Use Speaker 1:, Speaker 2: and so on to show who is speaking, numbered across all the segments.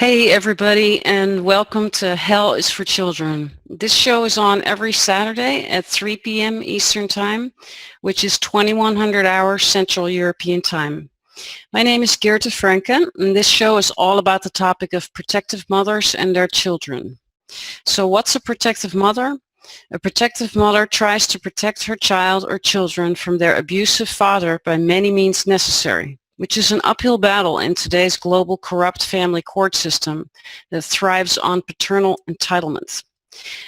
Speaker 1: Hey everybody, and welcome to Hell is for Children. This show is on every Saturday at 3 p.m. Eastern Time, which is 2100 hours Central European Time. My name is Geerte Frenken, and this show is all about the topic of protective mothers and their children. So what's a protective mother? A protective mother tries to protect her child or children from their abusive father by many means necessary, which is an uphill battle in today's global corrupt family court system that thrives on paternal entitlements.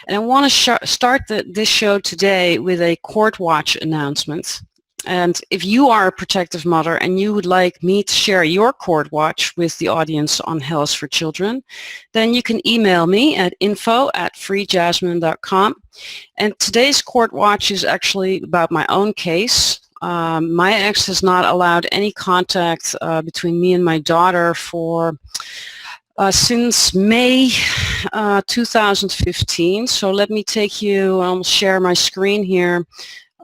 Speaker 1: And I want to start this show today with a Court Watch announcement. And if you are a protective mother and you would like me to share your Court Watch with the audience on Hell is for Children, then you can email me at info@freejasmine.com. And today's Court Watch is actually about my own case. My ex has not allowed any contact between me and my daughter for since May 2015. So let me take you, I'll share my screen here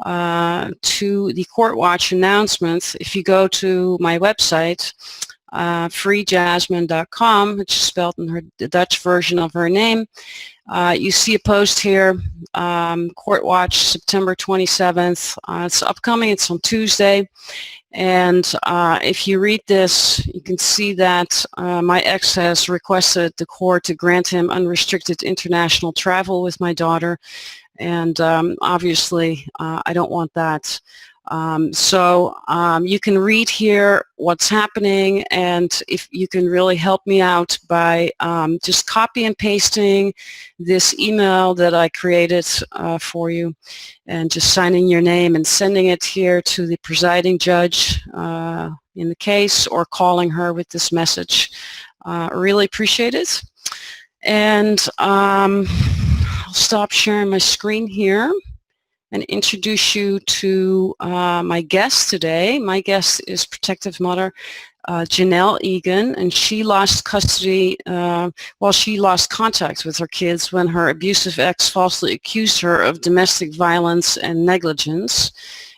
Speaker 1: to the Court Watch announcements. If you go to my website, freejasmine.com, which is spelled in the Dutch version of her name, you see a post here, Court Watch, September 27th. It's upcoming. It's on Tuesday. And if you read this, you can see that my ex has requested the court to grant him unrestricted international travel with my daughter. And obviously, I don't want that. So you can read here what's happening, and if you can really help me out by just copy and pasting this email that I created for you, and just signing your name and sending it here to the presiding judge in the case, or calling her with this message. I really appreciate it. And I'll stop sharing my screen here and introduce you to my guest today. My guest is protective mother Jannell Eagan, and she lost custody, she lost contact with her kids when her abusive ex falsely accused her of domestic violence and negligence.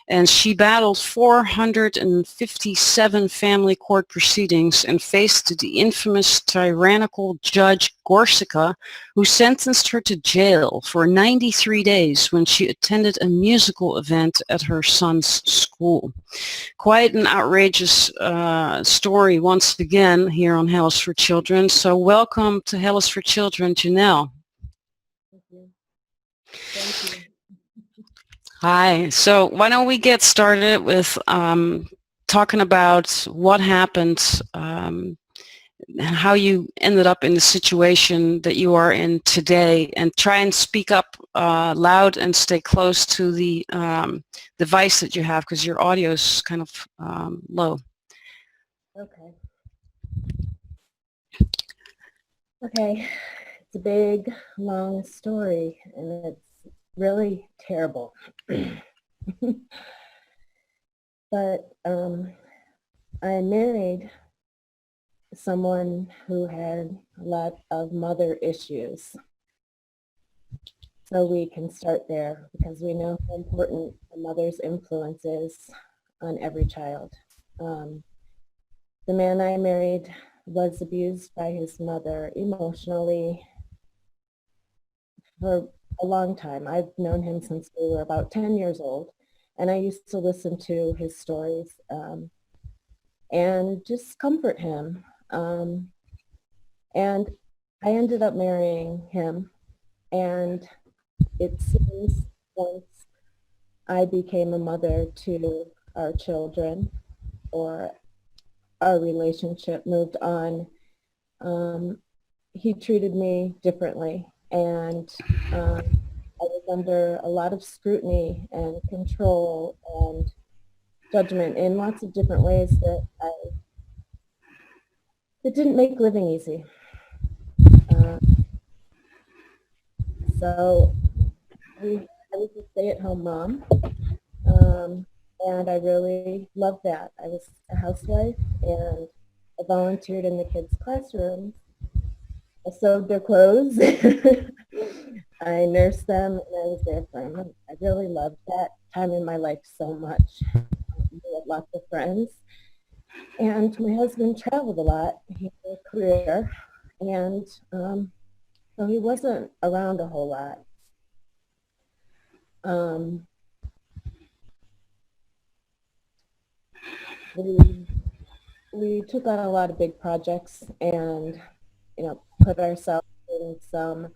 Speaker 1: And she battled 457 family court proceedings and faced the infamous tyrannical Judge Gorsica, who sentenced her to jail for 93 days when she attended a musical event at her son's school. Quite an outrageous story once again here on Hell is for Children. So welcome to Hell is for Children, Jannell.
Speaker 2: Thank you. Thank you.
Speaker 1: Hi. So why don't we get started with talking about what happened and how you ended up in the situation that you are in today, and try and speak up loud and stay close to the device that you have, because your audio is kind of low.
Speaker 2: Okay. Okay. It's a big, long story, and it's really terrible. But I married someone who had a lot of mother issues. So we can start there, because we know how important a mother's influence is on every child. The man I married was abused by his mother emotionally for a long time. I've known him since we were about 10 years old, and I used to listen to his stories and just comfort him. And I ended up marrying him, and it seems once I became a mother to our children, or our relationship moved on, he treated me differently, and I was under a lot of scrutiny and control and judgment in lots of different ways that didn't make living easy. So I was a stay-at-home mom, and I really loved that. I was a housewife, and I volunteered in the kids' classrooms. I sewed their clothes. I nursed them, and I was there for them. I really loved that time in my life so much. I had lots of friends. And my husband traveled a lot. He had a career, And so he wasn't around a whole lot. We took on a lot of big projects and, put ourselves in some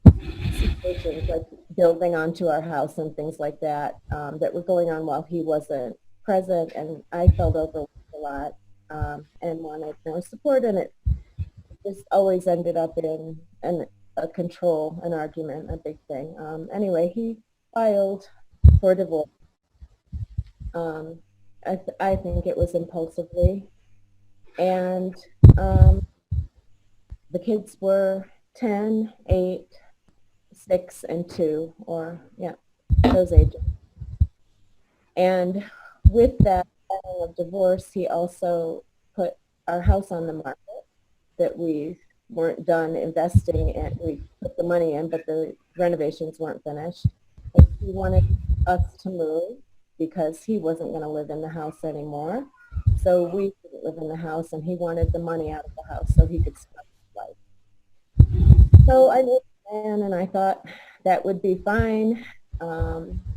Speaker 2: situations like building onto our house and things like that, that were going on while he wasn't present. And I felt overwhelmed a lot, and wanted more support. And it just always ended up in a control, an argument, a big thing. Anyway, he filed for divorce. I think it was impulsively. And the kids were 10, 8, 6, and 2, or yeah, those ages. And with that filing of divorce, he also put our house on the market that we weren't done investing in. We put the money in, but the renovations weren't finished. And he wanted us to move because he wasn't going to live in the house anymore. So we couldn't live in the house, and he wanted the money out of the house so he could start his life. So I moved in, and I thought that would be fine. And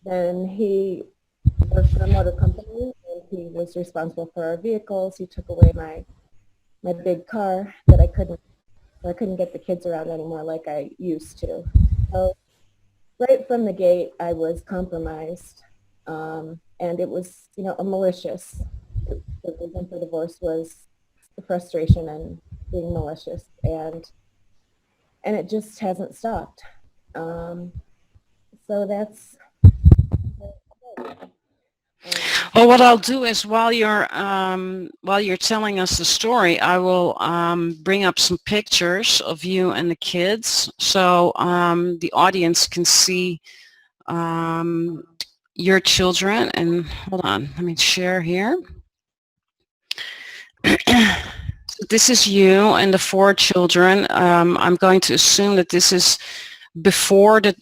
Speaker 2: then he worked for a motor company, and he was responsible for our vehicles. He took away my big car that I couldn't get the kids around anymore like I used to. So right from the gate, I was compromised, and it was, a malicious. The reason for divorce was the frustration and being malicious, and it just hasn't stopped. So that's.
Speaker 1: Well, what I'll do is while you're telling us the story, I will bring up some pictures of you and the kids, so the audience can see your children. And hold on, let me share here. So this is you and the 4 children. I'm going to assume that this is before the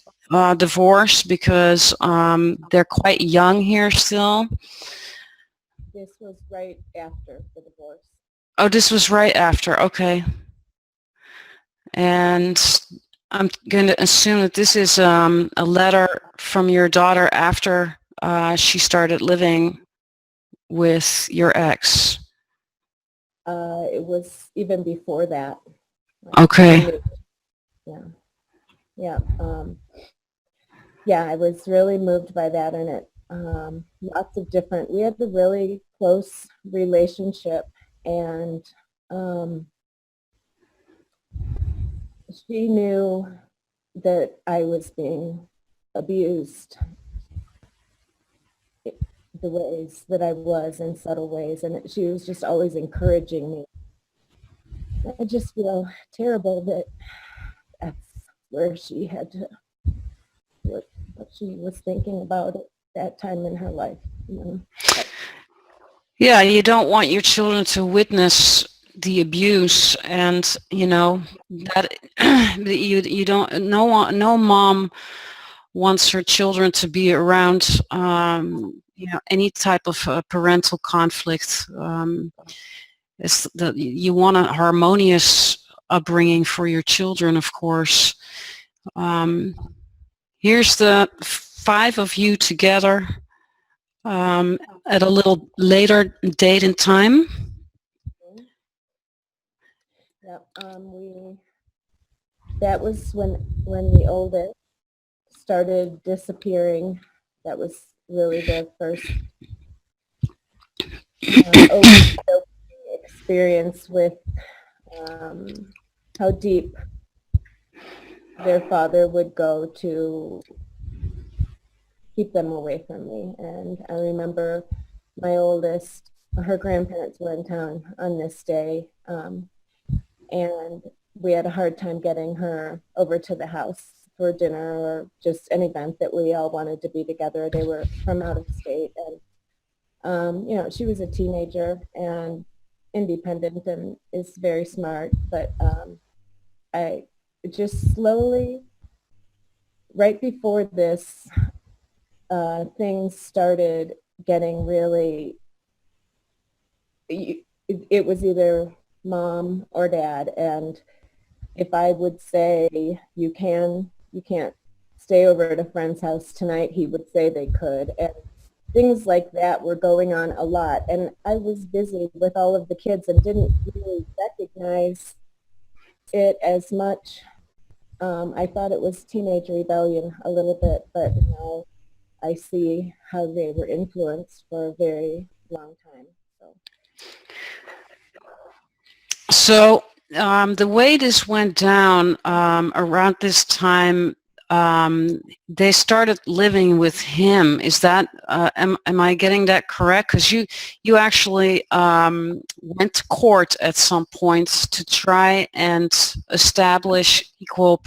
Speaker 1: divorce, because they're quite young here still.
Speaker 2: This was right after the divorce.
Speaker 1: Oh, this was right after. Okay. And I'm going to assume that this is a letter from your daughter after she started living with your ex.
Speaker 2: It was even before that.
Speaker 1: Okay.
Speaker 2: Yeah. I was really moved by that, and it lots of different. We had a really close relationship, and she knew that I was being abused the ways that I was, in subtle ways, and she was just always encouraging me. I just feel terrible that that's where she had to, what she was thinking about at that time in her life.
Speaker 1: Yeah, you don't want your children to witness the abuse, and that you don't. No mom wants her children to be around any type of parental conflict. You want a harmonious upbringing for your children, of course. Here's the 5 of you together at a little later date and time.
Speaker 2: Yeah, that was when the oldest started disappearing. That was really the first experience with how deep their father would go to keep them away from me. And I remember my oldest, her grandparents were in town on this day, and we had a hard time getting her over to the house for dinner or just an event that we all wanted to be together. They were from out of state, and she was a teenager and independent and is very smart, but I just slowly, right before this, things started getting really it was either mom or dad. And if I would say, you can't stay over at a friend's house tonight, he would say they could. And things like that were going on a lot. And I was busy with all of the kids and didn't really recognize it as much. I thought it was teenage rebellion a little bit, but now I see how they were influenced for a very long time.
Speaker 1: So the way this went down around this time, they started living with him. Is that am I getting that correct? Because you actually went to court at some point to try and establish equal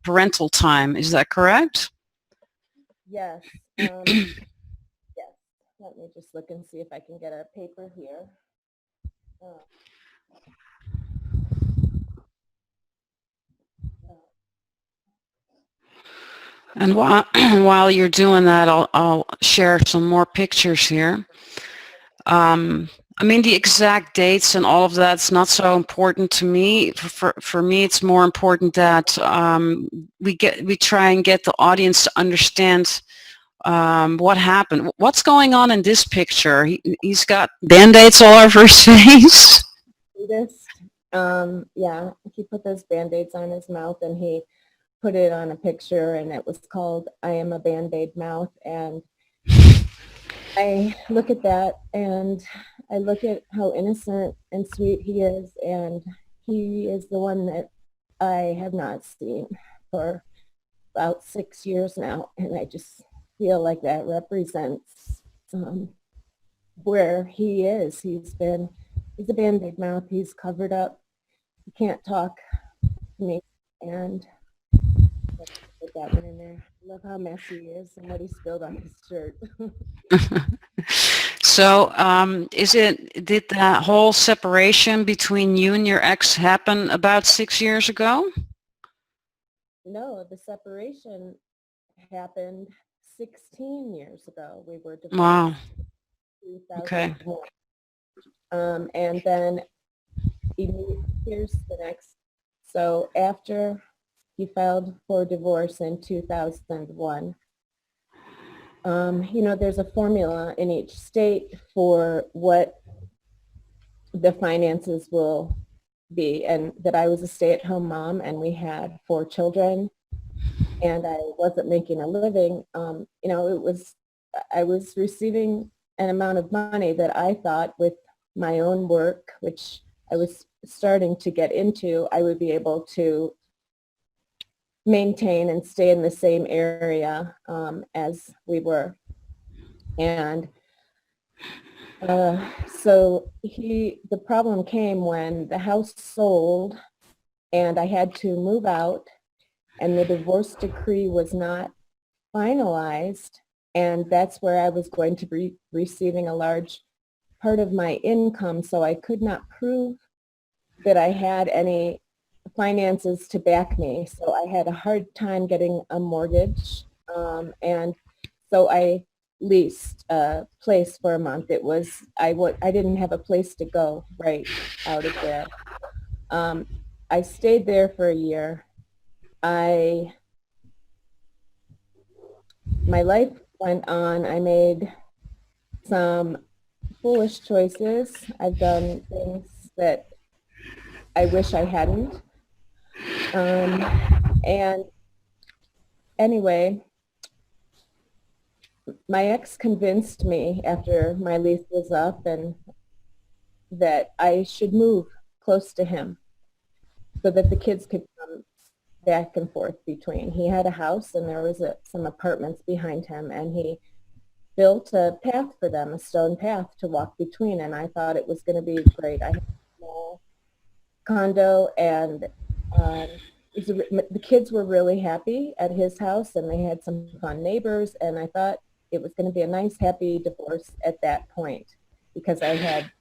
Speaker 1: parental time. Is that correct?
Speaker 2: Yes. Yes. Let me just look and see if I can get a paper here. Uh,
Speaker 1: And while while you're doing that, I'll share some more pictures here. I mean, the exact dates and all of that's not so important to me. For me, it's more important that we try and get the audience to understand what happened. What's going on in this picture? He's got Band-Aids all over his face.
Speaker 2: This, yeah, he put those Band-Aids on his mouth and he put it on a picture, and it was called "I Am a Band-Aid Mouth." And I look at that and I look at how innocent and sweet he is, and he is the one that I have not seen for about 6 years now, and I just feel like that represents where he is. He's a Band-Aid mouth. He's covered up. He can't talk to me, and put that one in there. I love how messy he is and what he spilled on his shirt.
Speaker 1: So, did that whole separation between you and your ex happen about 6 years ago?
Speaker 2: No, the separation happened 16 years ago. We were
Speaker 1: Wow.
Speaker 2: divorced
Speaker 1: Okay.
Speaker 2: 2001. And then here's the next. So after he filed for divorce in 2001, there's a formula in each state for what the finances will be, and that I was a stay-at-home mom and we had 4 children and I wasn't making a living. I was receiving an amount of money that I thought with my own work, which I was starting to get into, I would be able to maintain and stay in the same area as we were. And so the problem came when the house sold and I had to move out, and the divorce decree was not finalized, and that's where I was going to be receiving a large part of my income, so I could not prove that I had any finances to back me. So I had a hard time getting a mortgage, and so I leased a place for a month. I didn't have a place to go right out of there. I stayed there for a year. My life went on. I made some foolish choices. I've done things that I wish I hadn't. And anyway, my ex convinced me after my lease was up and that I should move close to him so that the kids could come back and forth between. He had a house and there was some apartments behind him, and he built a path for them, a stone path to walk between, and I thought it was going to be great. I had a small condo, and the kids were really happy at his house, and they had some fun neighbors, and I thought it was going to be a nice, happy divorce at that point because I had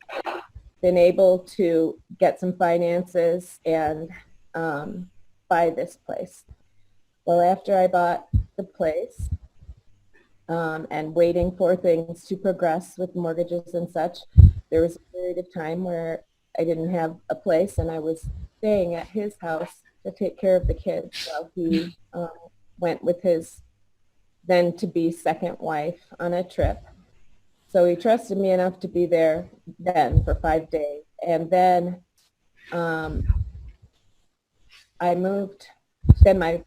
Speaker 2: been able to get some finances and buy this place. Well, after I bought the place, and waiting for things to progress with mortgages and such. There was a period of time where I didn't have a place, and I was staying at his house to take care of the kids while he went with his then to be second wife on a trip. So he trusted me enough to be there then for 5 days. And then I moved, then my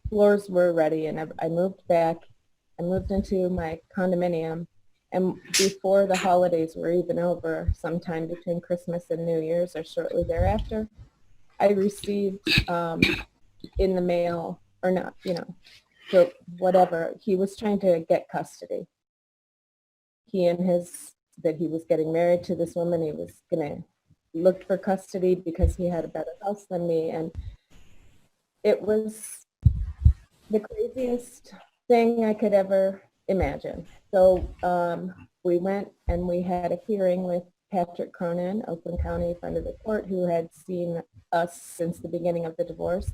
Speaker 2: floors were ready, and I moved back. I moved into my condominium, and before the holidays were even over, sometime between Christmas and New Year's or shortly thereafter, I received in the mail, or not, for whatever, he was trying to get custody. That he was getting married to this woman. He was going to look for custody because he had a better house than me. And it was the craziest thing I could ever imagine. So we went and we had a hearing with Patrick Cronin, Oakland County friend of the court, who had seen us since the beginning of the divorce.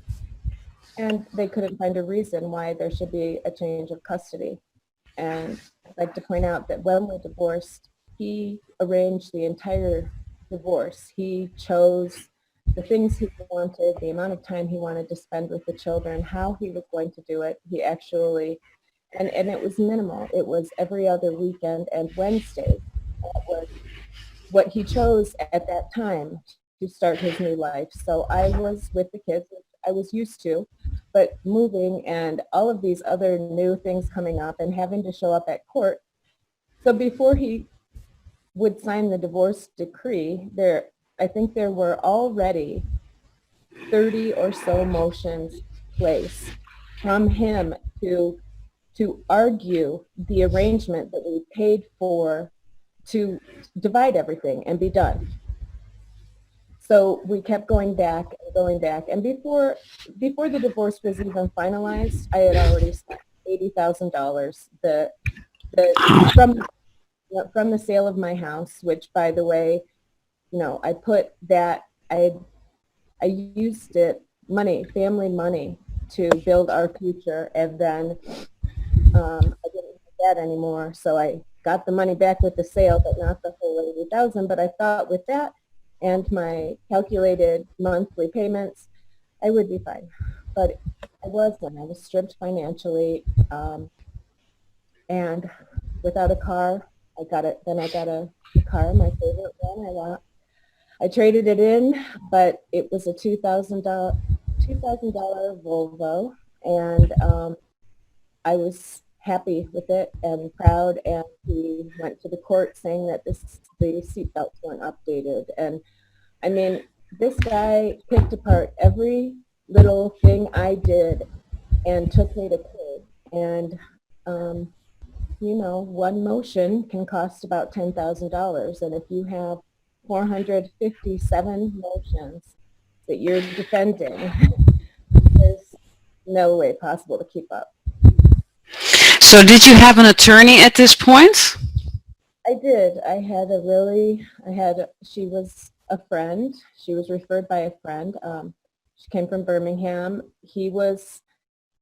Speaker 2: And they couldn't find a reason why there should be a change of custody. And I'd like to point out that when we divorced, he arranged the entire divorce. He chose the things he wanted, the amount of time he wanted to spend with the children, how he was going to do it. He actually, and it was minimal. It was every other weekend and Wednesdays. That was what he chose at that time to start his new life. So I was with the kids, which I was used to, but moving and all of these other new things coming up and having to show up at court. So before he would sign the divorce decree, I think there were already 30 or so motions placed from him to argue the arrangement that we paid for to divide everything and be done. So we kept going back and going back. And before the divorce was even finalized, I had already spent $80,000 from the sale of my house, which, by the way, I put that, I used it, family money, to build our future. And then I didn't have that anymore. So I got the money back with the sale, but not the whole 80,000. But I thought with that and my calculated monthly payments, I would be fine. But I wasn't. I was stripped financially, and without a car. Then I got a car, my favorite one. I traded it in, but it was a $2,000 Volvo, and I was happy with it and proud. And we went to the court saying that the seatbelts weren't updated. And I mean, this guy picked apart every little thing I did and took me to court. And one motion can cost about $10,000. And if you have 457 motions that you're defending, there's no way possible to keep up.
Speaker 1: So did you have an attorney at this point?
Speaker 2: I did. She was a friend. She was referred by a friend. She came from Birmingham.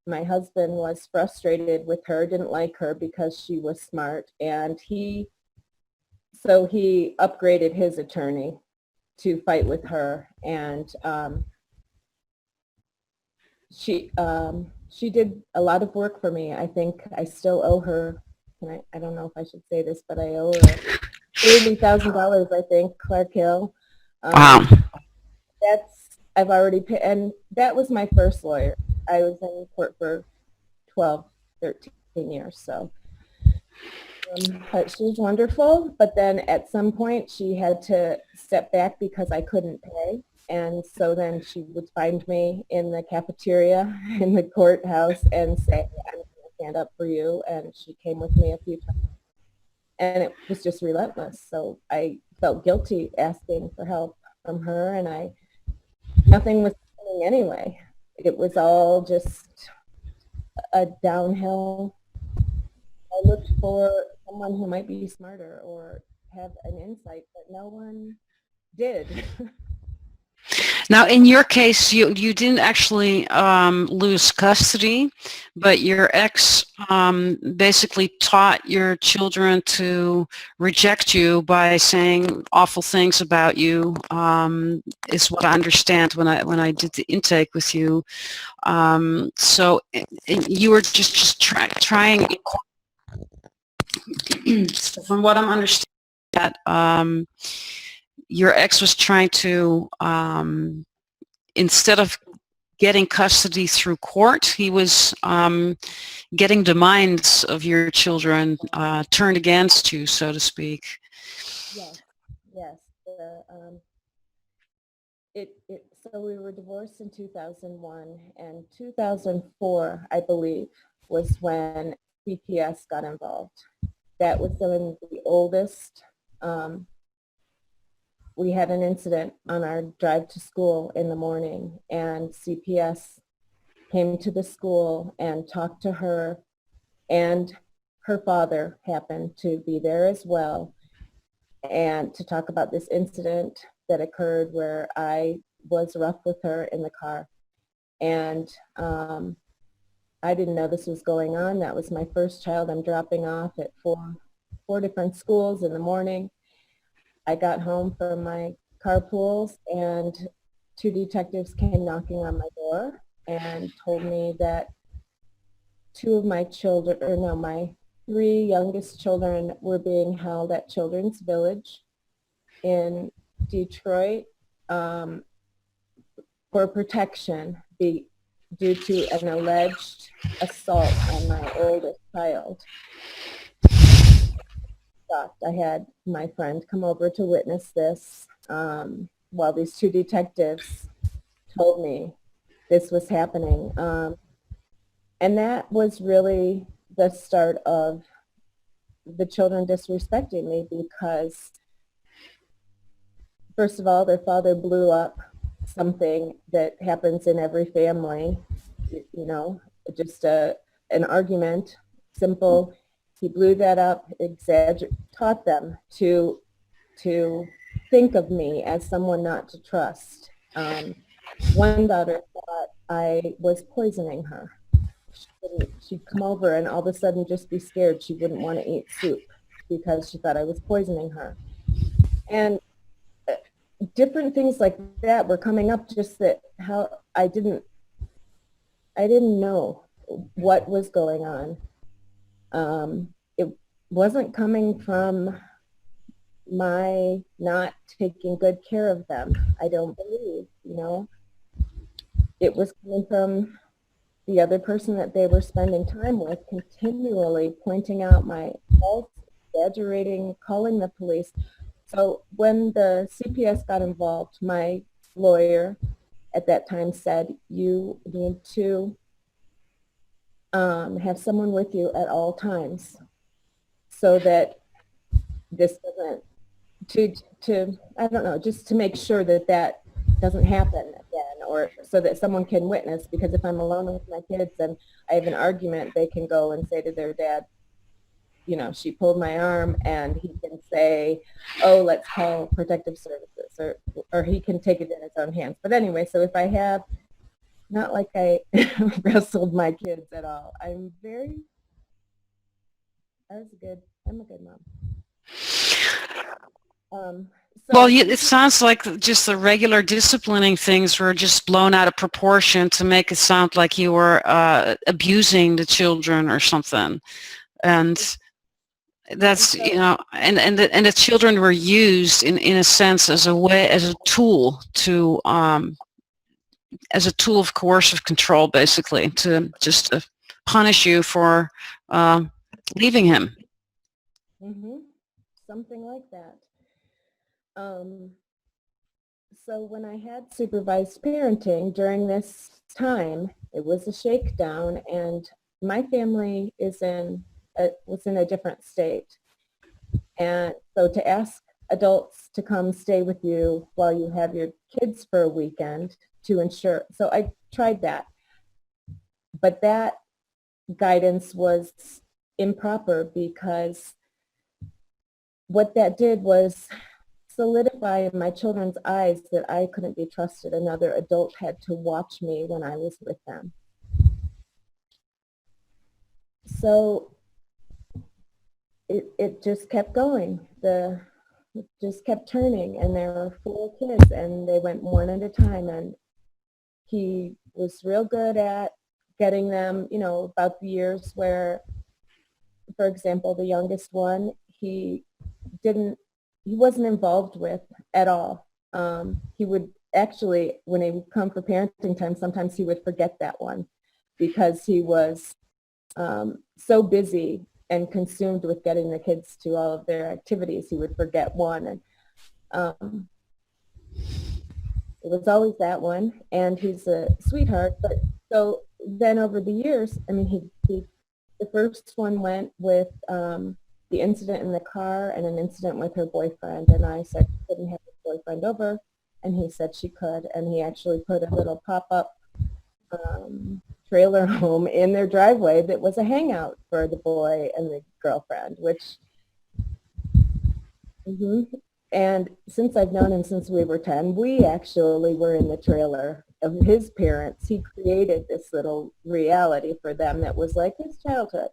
Speaker 2: My husband was frustrated with her, didn't like her because she was smart, and he upgraded his attorney to fight with her. And she did a lot of work for me. I think I still owe her, and I don't know if I should say this, but I owe her $30,000, I think, Clark Hill.
Speaker 1: Wow.
Speaker 2: I've already paid, and that was my first lawyer. I was in court for 12, 13 years, so. But she was wonderful, but then at some point she had to step back because I couldn't pay. And so then she would find me in the cafeteria in the courthouse and say, I'm going to stand up for you. And she came with me a few times. And it was just relentless. So I felt guilty asking for help from her, and nothing was happening anyway. It was all just a downhill. I looked for someone who might be smarter or have an insight, but no one did.
Speaker 1: Now, in your case, you didn't actually lose custody, but your ex basically taught your children to reject you by saying awful things about you. Is what I understand when I did the intake with you. So you were just trying. From what I'm understanding, that your ex was trying to instead of getting custody through court, he was getting the minds of your children turned against you, so to speak.
Speaker 2: Yes, yes. So we were divorced in 2001, and 2004, I believe, was when CPS got involved. That was when the oldest. We had an incident on our drive to school in the morning, and CPS came to the school and talked to her, and her father happened to be there as well, and to talk about this incident that occurred where I was rough with her in the car. And I didn't know this was going on. That was my first child. I'm dropping off at four different schools in the morning. I got home from my carpools, and two detectives came knocking on my door and told me that my three youngest children were being held at Children's Village in Detroit for protection due to an alleged assault on my oldest child. I had my friend come over to witness this while these two detectives told me this was happening. And that was really the start of the children disrespecting me, because first of all, their father blew up something that happens in every family, just an argument, simple. He blew that up, taught them to think of me as someone not to trust. One daughter thought I was poisoning her. She'd come over and all of a sudden just be scared. She wouldn't want to eat soup because she thought I was poisoning her. And different things like that were coming up, just that how I didn't know what was going on. It wasn't coming from my not taking good care of them. I don't believe, it was coming from the other person that they were spending time with, continually pointing out my faults, exaggerating, calling the police. So when the CPS got involved, my lawyer at that time said, you need to have someone with you at all times so that this doesn't, I don't know, just to make sure that that doesn't happen again, or so that someone can witness, because if I'm alone with my kids and I have an argument, they can go and say to their dad, she pulled my arm, and he can say, oh, let's call protective services, or he can take it in his own hands. But anyway, so if I have, not like I wrestled my kids at all. I'm a good mom.
Speaker 1: Well, it sounds like just the regular disciplining things were just blown out of proportion to make it sound like you were abusing the children or something. And that's, and the children were used in a sense as a tool of coercive control, basically, to just punish you for leaving him.
Speaker 2: Mm-hmm. Something like that. So when I had supervised parenting during this time, it was a shakedown, and my family was in a different state. And so to ask adults to come stay with you while you have your kids for a weekend to ensure, so I tried that. But that guidance was improper, because what that did was solidify in my children's eyes that I couldn't be trusted. Another adult had to watch me when I was with them. So it just kept going. It just kept turning, and there were 4 kids, and they went one at a time, and he was real good at getting them, about the years where, for example, the youngest one, he wasn't involved with at all. He would actually, when he would come for parenting time, sometimes he would forget that one because he was so busy and consumed with getting the kids to all of their activities, he would forget one. And it was always that one, and he's a sweetheart. But so then over the years, I mean, the first one went with the incident in the car and an incident with her boyfriend, and I said she couldn't have her boyfriend over, and he said she could, and he actually put a little pop-up trailer home in their driveway that was a hangout for the boy and the girlfriend, which and since I've known him since we were 10, we actually were in the trailer of his parents. He created this little reality for them that was like his childhood,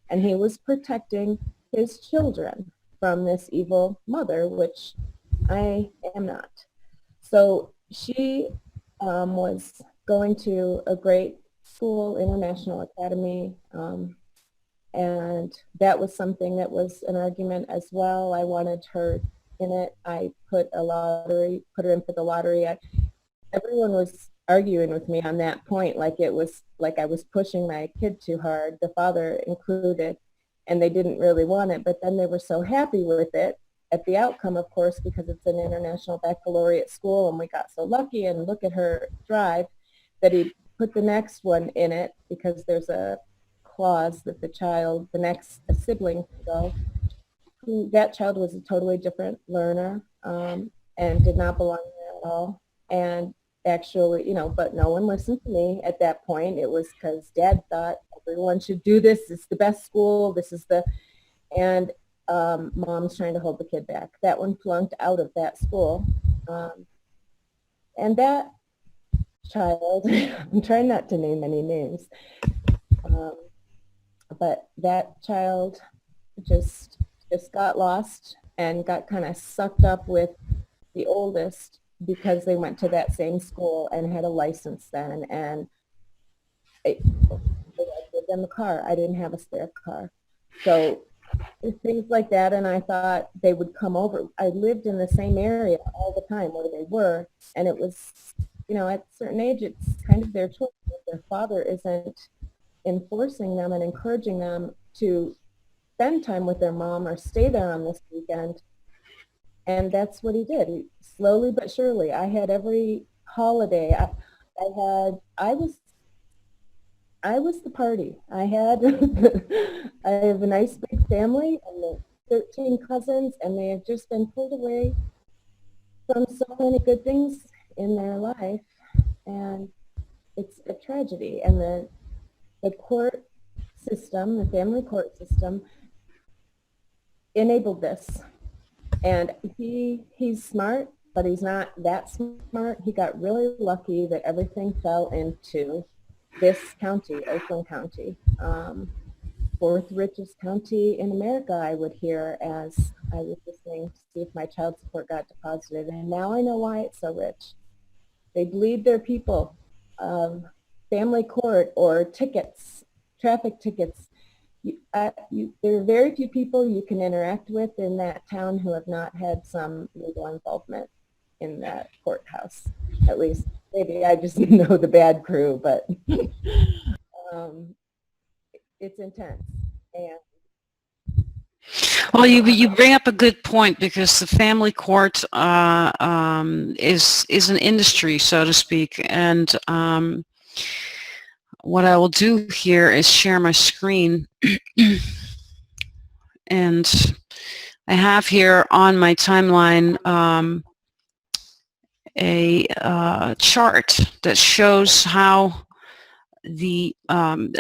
Speaker 2: and he was protecting his children from this evil mother, which I am not. So she was going to a great school, International Academy, and that was something that was an argument as well. I wanted her in it. I put her in for the lottery. Everyone was arguing with me on that point, like it was like I was pushing my kid too hard, the father included, and they didn't really want it, but then they were so happy with it at the outcome, of course, because it's an international baccalaureate school, and we got so lucky, and look at her drive, that he put the next one in it because there's a clause that the next sibling can go. That child was a totally different learner and did not belong there at all. And actually, but no one listened to me at that point. It was because Dad thought everyone should do this. It's the best school. And Mom's trying to hold the kid back. That one flunked out of that school. And that child, I'm trying not to name any names, but that child just got lost and got kind of sucked up with the oldest because they went to that same school and had a license then, and I gave them a car. I didn't have a spare car. So things like that, and I thought they would come over. I lived in the same area all the time where they were, and it was, at a certain age, it's kind of their choice. Their father isn't enforcing them and encouraging them to spend time with their mom or stay there on this weekend. And that's what he did. Slowly but surely. I had every holiday. I was the party. I have a nice big family and 13 cousins, and they have just been pulled away from so many good things in their life, and it's a tragedy. And the court system, the family court system, enabled this. And he's smart, but he's not that smart. He got really lucky that everything fell into this county, Oakland County, fourth richest county in America, I would hear, as I was listening to see if my child support got deposited. And now I know why it's so rich. They bleed their people. Family court or tickets, traffic tickets. There are very few people you can interact with in that town who have not had some legal involvement in that courthouse. At least, maybe I just know the bad crew, but it's intense. And
Speaker 1: well, you bring up a good point, because the family court is an industry, so to speak, and what I will do here is share my screen, and I have here on my timeline a chart that shows how the and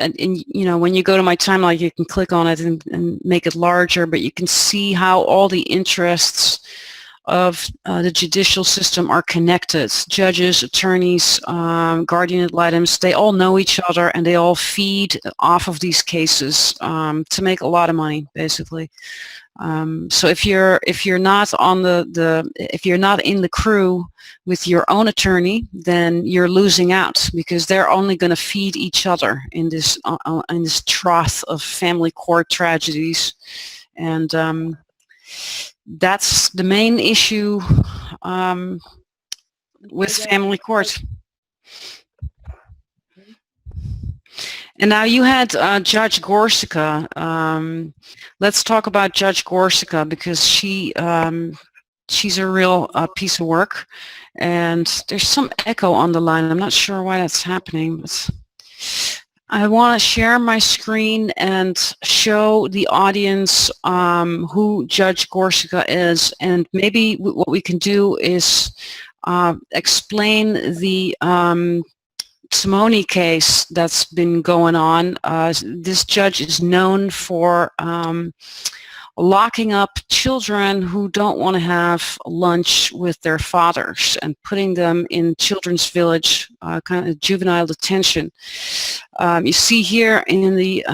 Speaker 1: when you go to my timeline, you can click on it and make it larger, but you can see how all the interests of the judicial system are connected. Judges, attorneys, guardian ad litems, they all know each other and they all feed off of these cases to make a lot of money, basically. So if you're not on if you're not in the crew with your own attorney, then you're losing out, because they're only going to feed each other in this trough of family court tragedies, and that's the main issue with family court. And now you had Judge Gorsica. Let's talk about Judge Gorsica, because she's a real piece of work. And there's some echo on the line. I'm not sure why that's happening. But I want to share my screen and show the audience who Judge Gorsica is. And maybe what we can do is explain the Simone case that's been going on. This judge is known for locking up children who don't want to have lunch with their fathers and putting them in children's village, kind of juvenile detention. You see here in the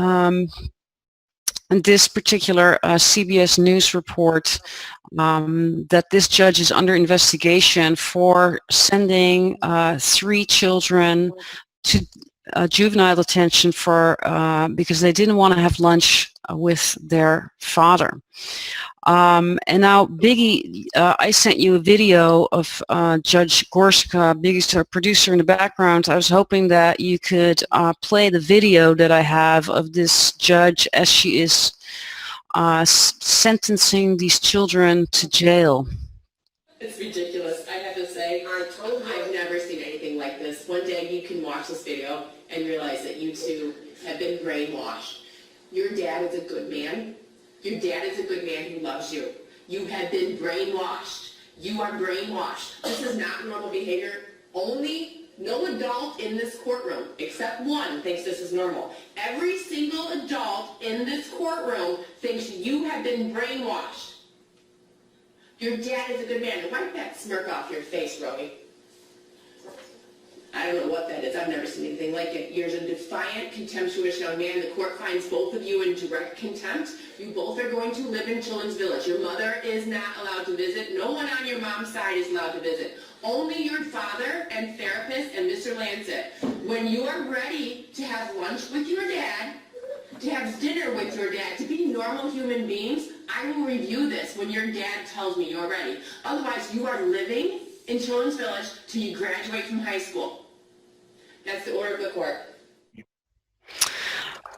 Speaker 1: in this particular CBS News report that this judge is under investigation for sending 3 children to juvenile detention for because they didn't want to have lunch with their father. And now, Biggie, I sent you a video of Judge Gorsica. Biggie's our producer in the background. I was hoping that you could play the video that I have of this judge as she is sentencing these children to jail.
Speaker 3: It's ridiculous, I have to say. I've never seen anything like this. One day you can watch this video and realize that you two have been brainwashed. Your dad is a good man. Your dad is a good man who loves you. You have been brainwashed. You are brainwashed. This is not normal behavior. No adult in this courtroom, except one, thinks this is normal. Every single adult in this courtroom thinks you have been brainwashed. Your dad is a good man. Wipe that smirk off your face, Rowie. I don't know what that is. I've never seen anything like it. You're a defiant, contemptuous young man. The court finds both of you in direct contempt. You both are going to live in Children's Village. Your mother is not allowed to visit. No one on your mom's side is allowed to visit. Only your father and therapist and Mr. Lancet. When you are ready to have lunch with your dad, to have dinner with your dad, to be normal human beings, I will review this when your dad tells me you're ready. Otherwise, you are living in Children's Village till you graduate from high school. That's the order of the court.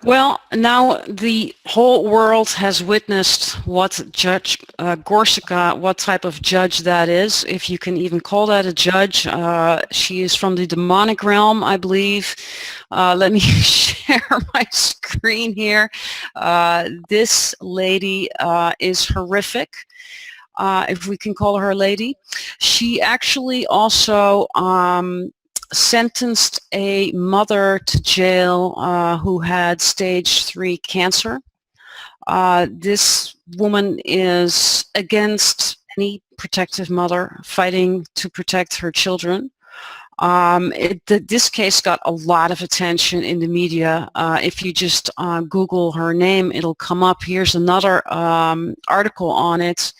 Speaker 1: Well, now the whole world has witnessed what Judge Gorsica, what type of judge that is, if you can even call that a judge. She is from the demonic realm, I believe. Let me share my screen here. This lady is horrific, if we can call her a lady. She actually also sentenced a mother to jail who had stage 3 cancer. This woman is against any protective mother fighting to protect her children. This case got a lot of attention in the media. If you just Google her name, it'll come up. Here's another article on it.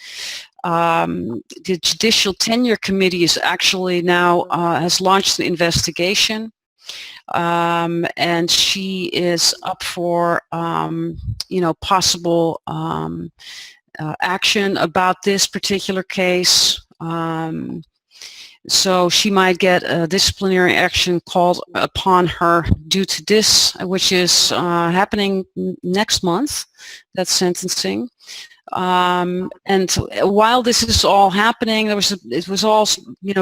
Speaker 1: The Judicial Tenure Committee is actually now has launched an investigation, and she is up for possible action about this particular case. So she might get a disciplinary action called upon her due to this, which is happening next month. That's sentencing. And while this is all happening, it was all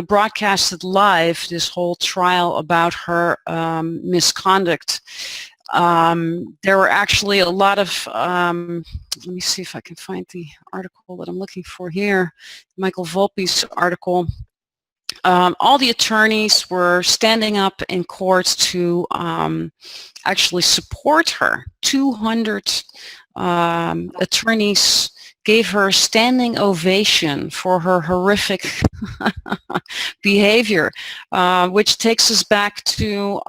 Speaker 1: broadcasted live, this whole trial about her misconduct. There were actually a lot of let me see if I can find the article that I'm looking for here, Michael Volpe's article. All the attorneys were standing up in court to actually support her. 200 attorneys gave her a standing ovation for her horrific behavior, which takes us back to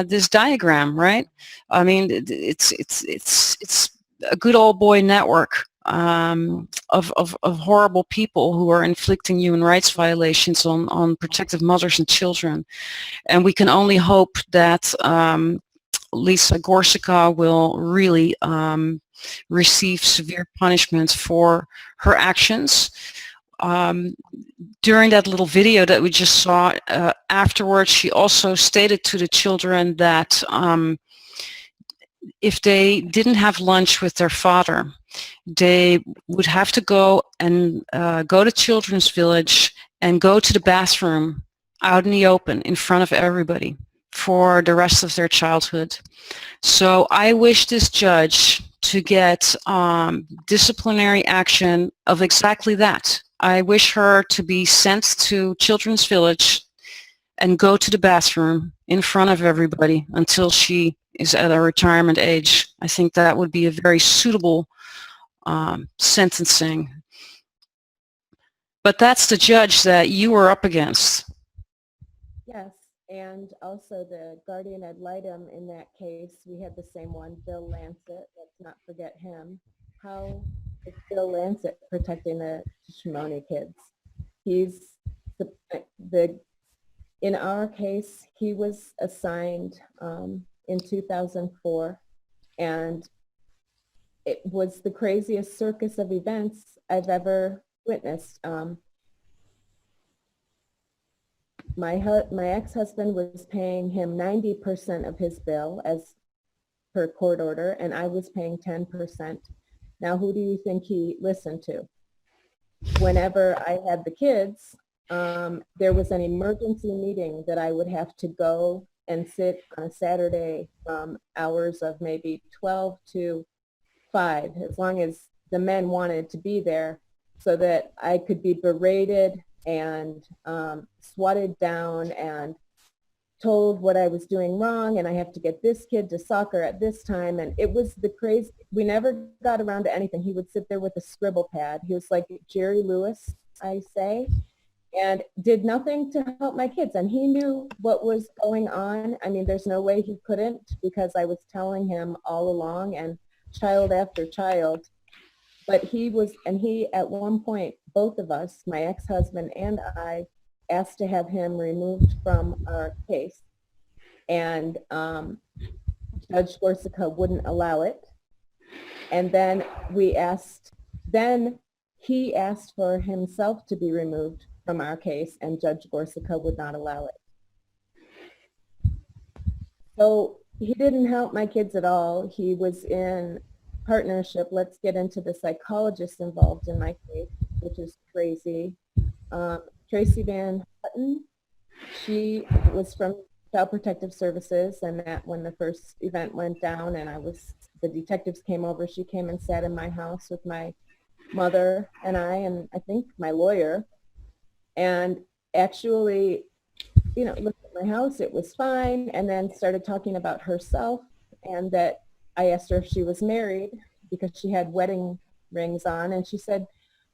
Speaker 1: this diagram, right? I mean, it's a good old boy network of horrible people who are inflicting human rights violations on protective mothers and children. And we can only hope that Lisa Gorsica will really receive severe punishment for her actions. During that little video that we just saw, afterwards she also stated to the children that if they didn't have lunch with their father, they would have to go and go to Children's Village and go to the bathroom out in the open in front of everybody for the rest of their childhood. So I wish this judge to get disciplinary action of exactly that. I wish her to be sent to Children's Village and go to the bathroom in front of everybody until she is at a retirement age. I think that would be a very suitable sentencing. But that's the judge that you were up against.
Speaker 2: Yes, and also the guardian ad litem in that case, we had the same one, Bill Lancet. Let's not forget him. How is Bill Lancet protecting the Shimoni kids? He's in our case, he was assigned in 2004, and it was the craziest circus of events I've ever witnessed. My ex-husband was paying him 90% of his bill as per court order, and I was paying 10%. Now, who do you think he listened to? Whenever I had the kids, there was an emergency meeting that I would have to go and sit on a Saturday from hours of maybe 12 to 5, as long as the men wanted to be there, so that I could be berated and swatted down and told what I was doing wrong, and I have to get this kid to soccer at this time. And it was the crazy. We never got around to anything. He would sit there with a scribble pad. He was like Jerry Lewis, I say, and did nothing to help my kids. And he knew what was going on. I mean, there's no way he couldn't, because I was telling him all along, and child after child. But he at one point, both of us, my ex-husband and I, asked to have him removed from our case. And Judge Gorsica wouldn't allow it. And then he asked for himself to be removed from our case, and Judge Gorsica would not allow it. So he didn't help my kids at all. He was in partnership. Let's get into the psychologist involved in my case, which is crazy. Tracy Van Hutton, she was from Child Protective Services, and that when the first event went down and the detectives came over, she came and sat in my house with my mother and I think my lawyer, and actually, looked at my house, it was fine, and then started talking about herself, and that I asked her if she was married because she had wedding rings on, and she said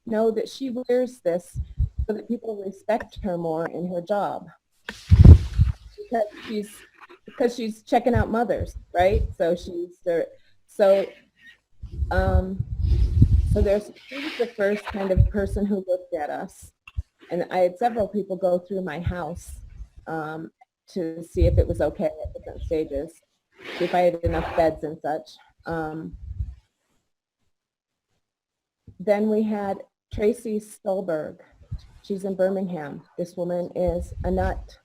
Speaker 2: no, that she wears this so that people respect her more in her job, because she's checking out mothers, right? So she was the first kind of person who looked at us, and I had several people go through my house to see if it was okay at different stages, see if I had enough beds and such. Then we had Tracy Stolberg. She's in Birmingham. This woman is a nut.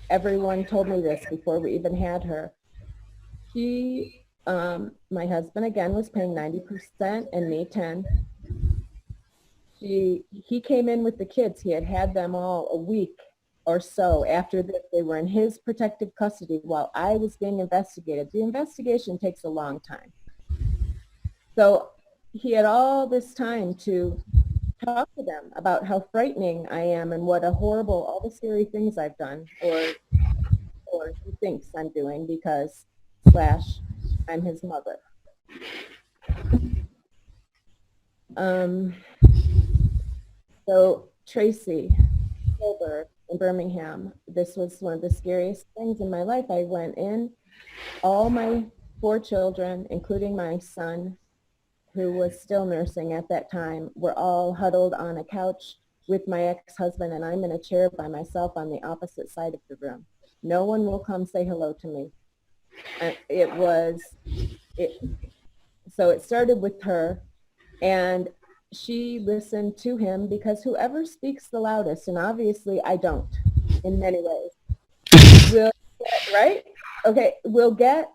Speaker 2: Everyone told me this before we even had her. My husband, again, was paying 90% and me 10. He came in with the kids. He had them all a week or so after that. They were in his protective custody while I was being investigated. The investigation takes a long time. So he had all this time to talk to them about how frightening I am and what a horrible, all the scary things I've done, or he thinks I'm doing because / I'm his mother. Um, so Tracy Hilbert in Birmingham, this was one of the scariest things in my life. I went in, all my 4 children, including my son, who was still nursing at that time, were all huddled on a couch with my ex-husband, and I'm in a chair by myself on the opposite side of the room. No one will come say hello to me. And so it started with her, and she listened to him because whoever speaks the loudest, and obviously I don't in many ways, will get, right? Okay, will get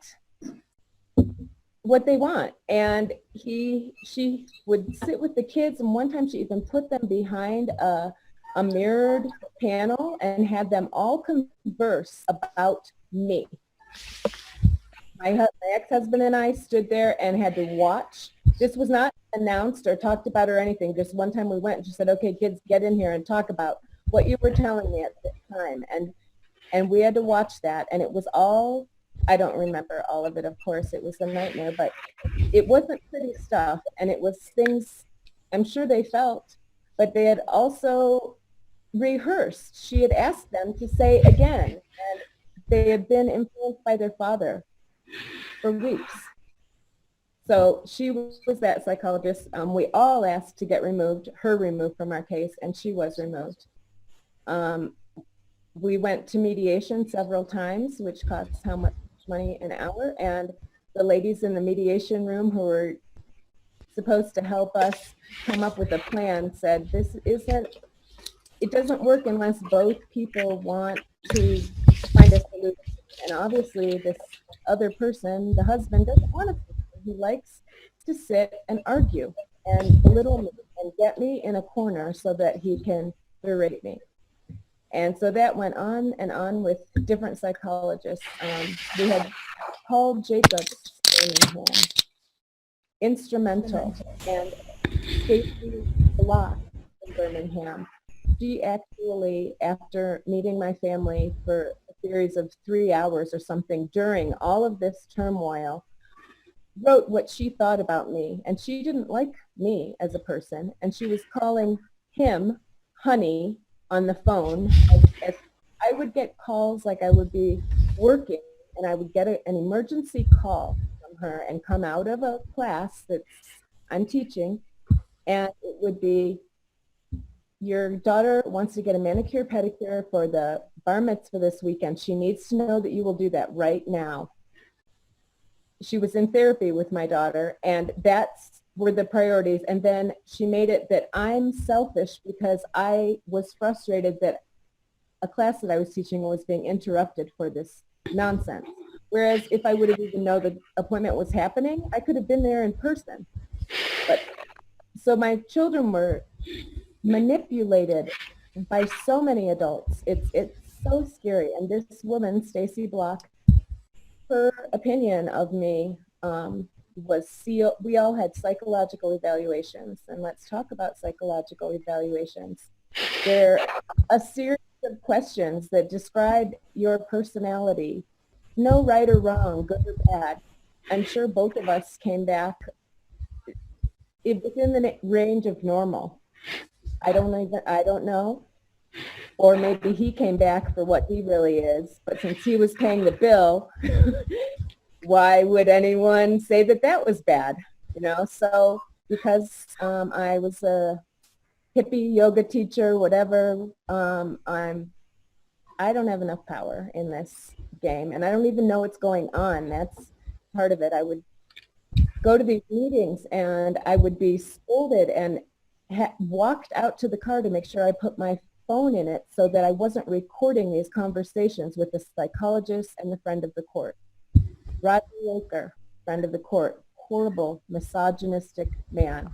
Speaker 2: what they want. And she would sit with the kids, and one time she even put them behind a mirrored panel and had them all converse about me. My ex-husband and I stood there and had to watch. This was not announced or talked about or anything. Just one time we went and she said, okay, kids, get in here and talk about what you were telling me at the time. And we had to watch that. And it was all, I don't remember all of it, of course. It was a nightmare, but it wasn't pretty stuff. And it was things I'm sure they felt, but they had also rehearsed. She had asked them to say again, and they had been influenced by their father for weeks. So she was that psychologist. We all asked to get her removed from our case, and she was removed. We went to mediation several times, which costs how much money an hour, and the ladies in the mediation room who were supposed to help us come up with a plan said, it doesn't work unless both people want to find a solution. And obviously this other person, the husband, doesn't want to. He likes to sit and argue and belittle me and get me in a corner so that he can berate me. And so that went on and on with different psychologists. We had Paul Jacobs, instrumental, and Stacy Block in Birmingham. She actually, after meeting my family for a series of 3 hours or something during all of this turmoil, wrote what she thought about me. And she didn't like me as a person. And she was calling him honey on the phone. I would get calls like I would be working and I would get an emergency call from her and come out of a class that I'm teaching, and it would be, your daughter wants to get a manicure pedicure for the bar mitzvah this weekend. She needs to know that you will do that right now. She was in therapy with my daughter, and that's were the priorities. And then she made it that I'm selfish because I was frustrated that a class that I was teaching was being interrupted for this nonsense. Whereas if I would have even known the appointment was happening, I could have been there in person. But so my children were manipulated by so many adults. It's so scary. And this woman, Stacy Block, her opinion of me was sealed. We all had psychological evaluations, and let's talk about psychological evaluations. They're a series of questions that describe your personality. No right or wrong, good or bad. I'm sure both of us came back within the range of normal. I don't know. Or maybe he came back for what he really is. But since he was paying the bill, why would anyone say that that was bad? You know, so because I was a hippie yoga teacher, whatever, I don't have enough power in this game, and I don't even know what's going on. That's part of it. I would go to these meetings and I would be scolded and walked out to the car to make sure I put my phone in it so that I wasn't recording these conversations with the psychologist and the friend of the court. Rodney Aker, friend of the court, horrible, misogynistic man.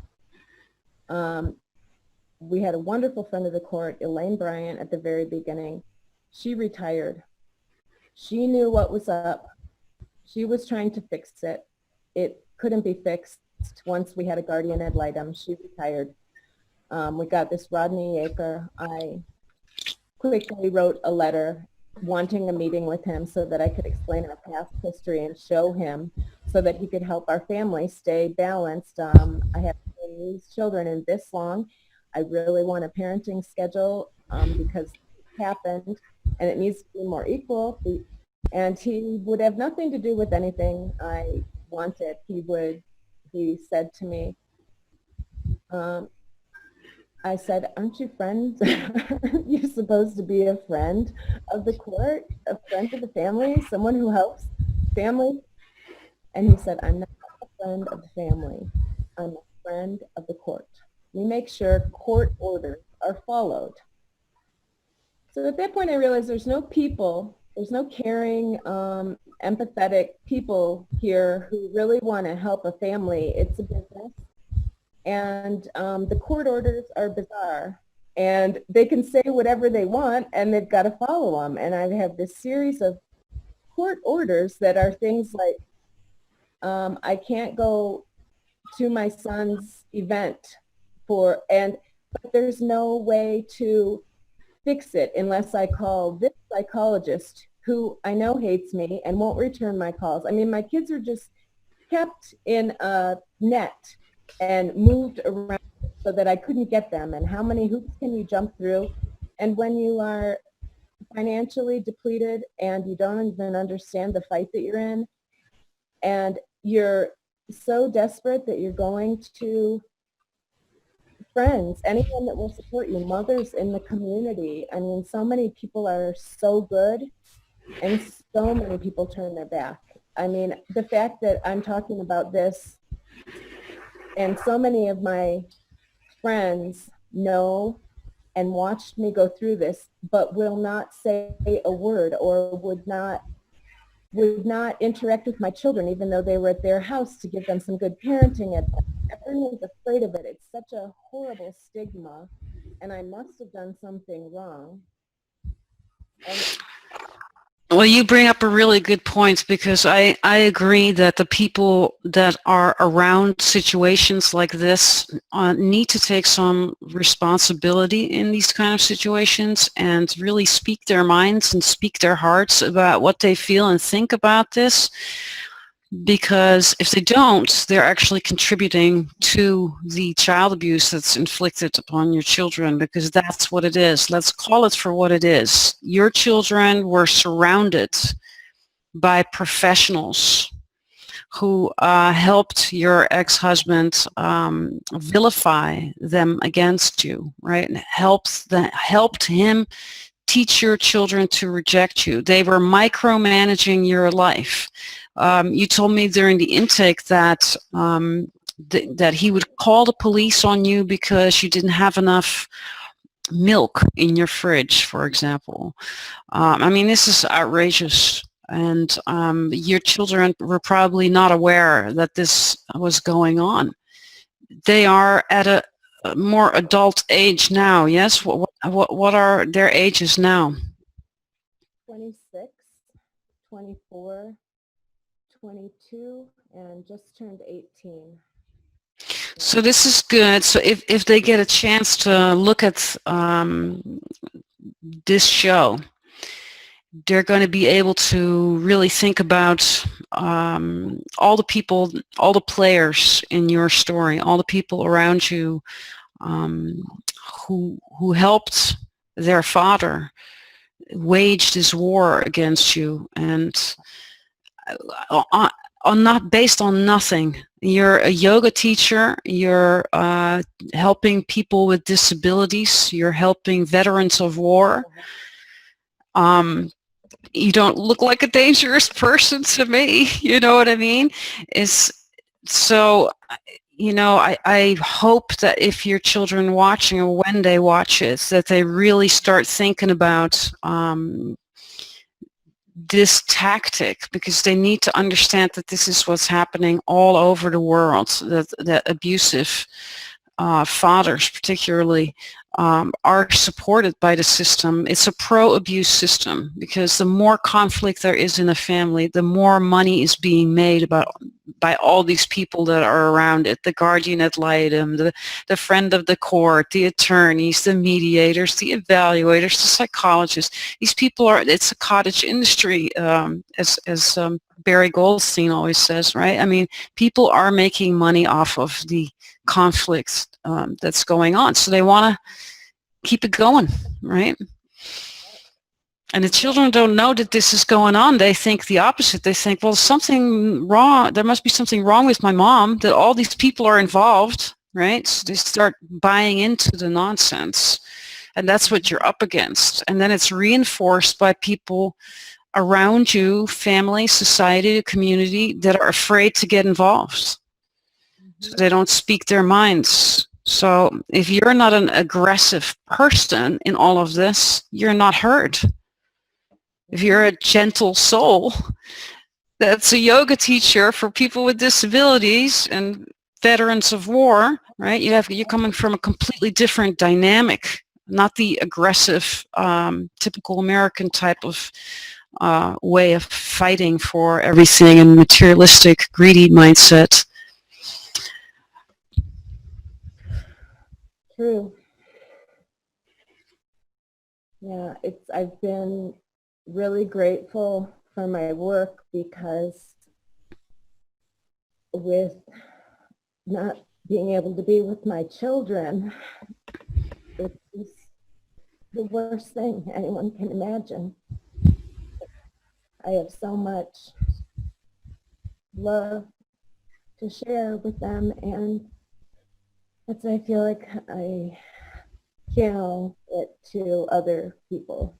Speaker 2: We had a wonderful friend of the court, Elaine Bryant, at the very beginning. She retired. She knew what was up. She was trying to fix it. It couldn't be fixed once we had a guardian ad litem. She retired. We got this Rodney Aker. I quickly wrote a letter wanting a meeting with him so that I could explain our past history and show him so that he could help our family stay balanced. I have raise children in this long. I really want a parenting schedule because it happened and it needs to be more equal. And he would have nothing to do with anything I wanted. He said to me, I said, aren't you friends? You're supposed to be a friend of the court, a friend of the family, someone who helps family. And he said, I'm not a friend of the family. I'm a friend of the court. We make sure court orders are followed. So at that point, I realized there's no caring, empathetic people here who really want to help a family. It's a business. And the court orders are bizarre. And they can say whatever they want, and they've got to follow them. And I have this series of court orders that are things like, I can't go to my son's event but there's no way to fix it unless I call this psychologist who I know hates me and won't return my calls. I mean, my kids are just kept in a net and moved around so that I couldn't get them. And how many hoops can you jump through? And when you are financially depleted and you don't even understand the fight that you're in, and you're so desperate that you're going to friends, anyone that will support you, mothers in the community. I mean, so many people are so good and so many people turn their back. I mean, the fact that I'm talking about this and so many of my friends know and watched me go through this, but will not say a word or would not interact with my children, even though they were at their house to give them some good parenting advice. Everyone's afraid of it. It's such a horrible stigma, and I must have done something wrong.
Speaker 1: Well, you bring up a really good point, because I agree that the people that are around situations like this need to take some responsibility in these kind of situations and really speak their minds and speak their hearts about what they feel and think about this. Because if they don't, they're actually contributing to the child abuse that's inflicted upon your children, because that's what it is. Let's call it for what it is. Your children were surrounded by professionals who helped your ex-husband vilify them against you, right? And helped him teach your children to reject you. They were micromanaging your life. You told me during the intake that that he would call the police on you because you didn't have enough milk in your fridge, for example. I mean, this is outrageous, and your children were probably not aware that this was going on. They are at a more adult age now, yes? What are their ages now?
Speaker 2: 26, 24, 22, and just turned 18.
Speaker 1: So this is good. So if they get a chance to look at this show, they're going to be able to really think about all the people, all the players in your story, all the people around you who helped their father wage this war against you, and not based on nothing. You're a yoga teacher, you're helping people with disabilities, you're helping veterans of war. You don't look like a dangerous person to me, you know what I mean? So, you know, I hope that if your children watching, or when they watch it, that they really start thinking about this tactic, because they need to understand that this is what's happening all over the world, that abusive fathers particularly are supported by the system. It's a pro-abuse system, because the more conflict there is in a family, the more money is being made by all these people that are around it, the guardian ad litem, the friend of the court, the attorneys, the mediators, the evaluators, the psychologists. These people it's a cottage industry, as Barry Goldstein always says, right? I mean, people are making money off of the conflicts that's going on, so they want to keep it going, right? And the children don't know that this is going on. They think the opposite. They think, well, something wrong. There must be something wrong with my mom, that all these people are involved, right? So they start buying into the nonsense. And that's what you're up against. And then it's reinforced by people around you, family, society, community, that are afraid to get involved. So they don't speak their minds. So if you're not an aggressive person in all of this, you're not heard. If you're a gentle soul, that's a yoga teacher for people with disabilities and veterans of war, right? You're coming from a completely different dynamic, not the aggressive, typical American type of way of fighting for everything and materialistic, greedy mindset.
Speaker 2: True. Yeah, I've been really grateful for my work, because with not being able to be with my children, it's just the worst thing anyone can imagine. I have so much love to share with them, and I feel like I channel it to other people,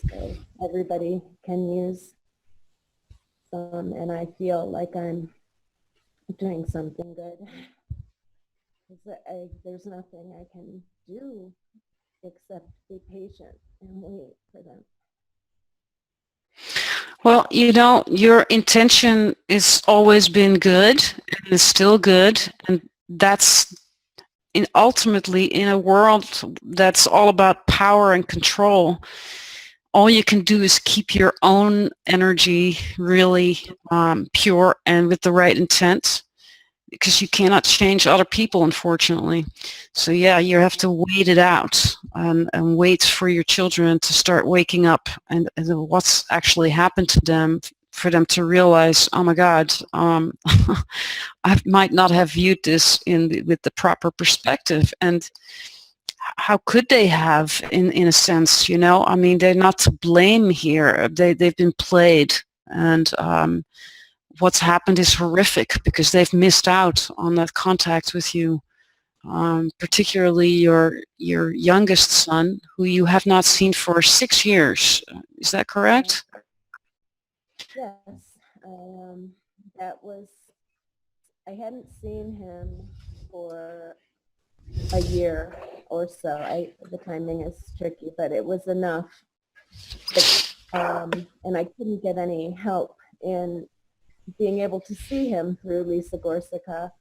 Speaker 2: so everybody can use some, and I feel like I'm doing something good. There's nothing I can do except be patient and wait for them.
Speaker 1: Well, your intention has always been good and is still good, and that's ultimately in a world that's all about power and control. All you can do is keep your own energy really pure and with the right intent, because you cannot change other people, unfortunately. So yeah, you have to wait it out and wait for your children to start waking up and what's actually happened to them, for them to realize, oh my God, I might not have viewed this with the proper perspective. And how could they have, in a sense, I mean, they're not to blame here. They've been played, and what's happened is horrific, because they've missed out on that contact with you, particularly your youngest son, who you have not seen for 6 years. Is that correct?
Speaker 2: Yes, I hadn't seen him for a year or so. The timing is tricky, but it was enough. And I couldn't get any help in being able to see him through Lisa Gorsica.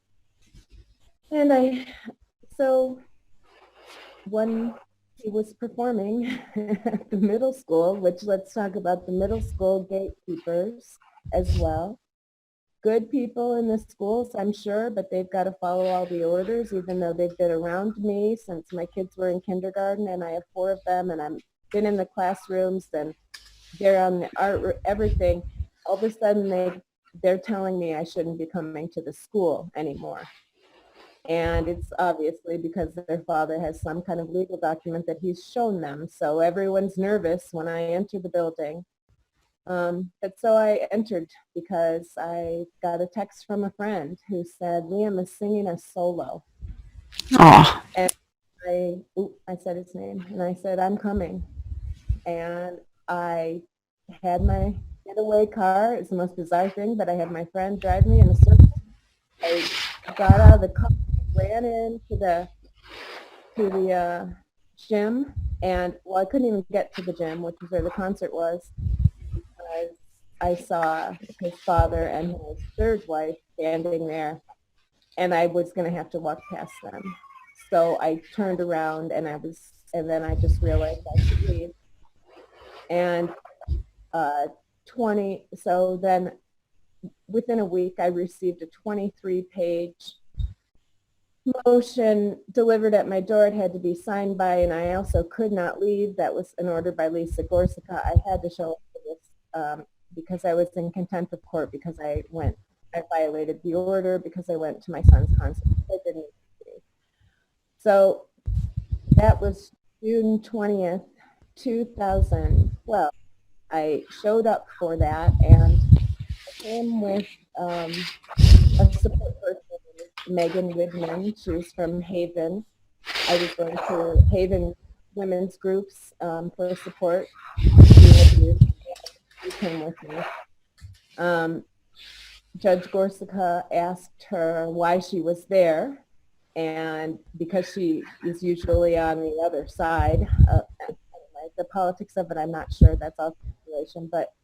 Speaker 2: And so when he was performing at the middle school, which, let's talk about the middle school gatekeepers as well. Good people in the schools, I'm sure, but they've got to follow all the orders, even though they've been around me since my kids were in kindergarten, and I have 4 of them, and I've been in the classrooms, and they're on the art, everything. All of a sudden, they're telling me I shouldn't be coming to the school anymore. And it's obviously because their father has some kind of legal document that he's shown them. So everyone's nervous when I enter the building. But so I entered because I got a text from a friend who said, Liam is singing a solo.
Speaker 1: Oh.
Speaker 2: And I said his name, and I said, I'm coming. And I had my getaway car. It's the most bizarre thing, but I had my friend drive me in a circle. I got out of the car, ran into the gym, and I couldn't even get to the gym, which is where the concert was, because I saw his father and his third wife standing there, and I was going to have to walk past them. So I turned around, and then I just realized I should leave. And so then within a week, I received a 23-page motion delivered at my door. It had to be signed by, and I also could not leave. That was an order by Lisa Gorsica. I had to show up for this because I was in contempt of court because I violated the order because I went to my son's concert. I didn't. So that was June 20th, 2012. I showed up for that, and I came with a support person, Megan Widman. She was from Haven. I was going to Haven women's groups for support. She came with me. Judge Gorsucha asked her why she was there, and because she is usually on the other side, anyway, the politics of it, I'm not sure. That's all speculation. But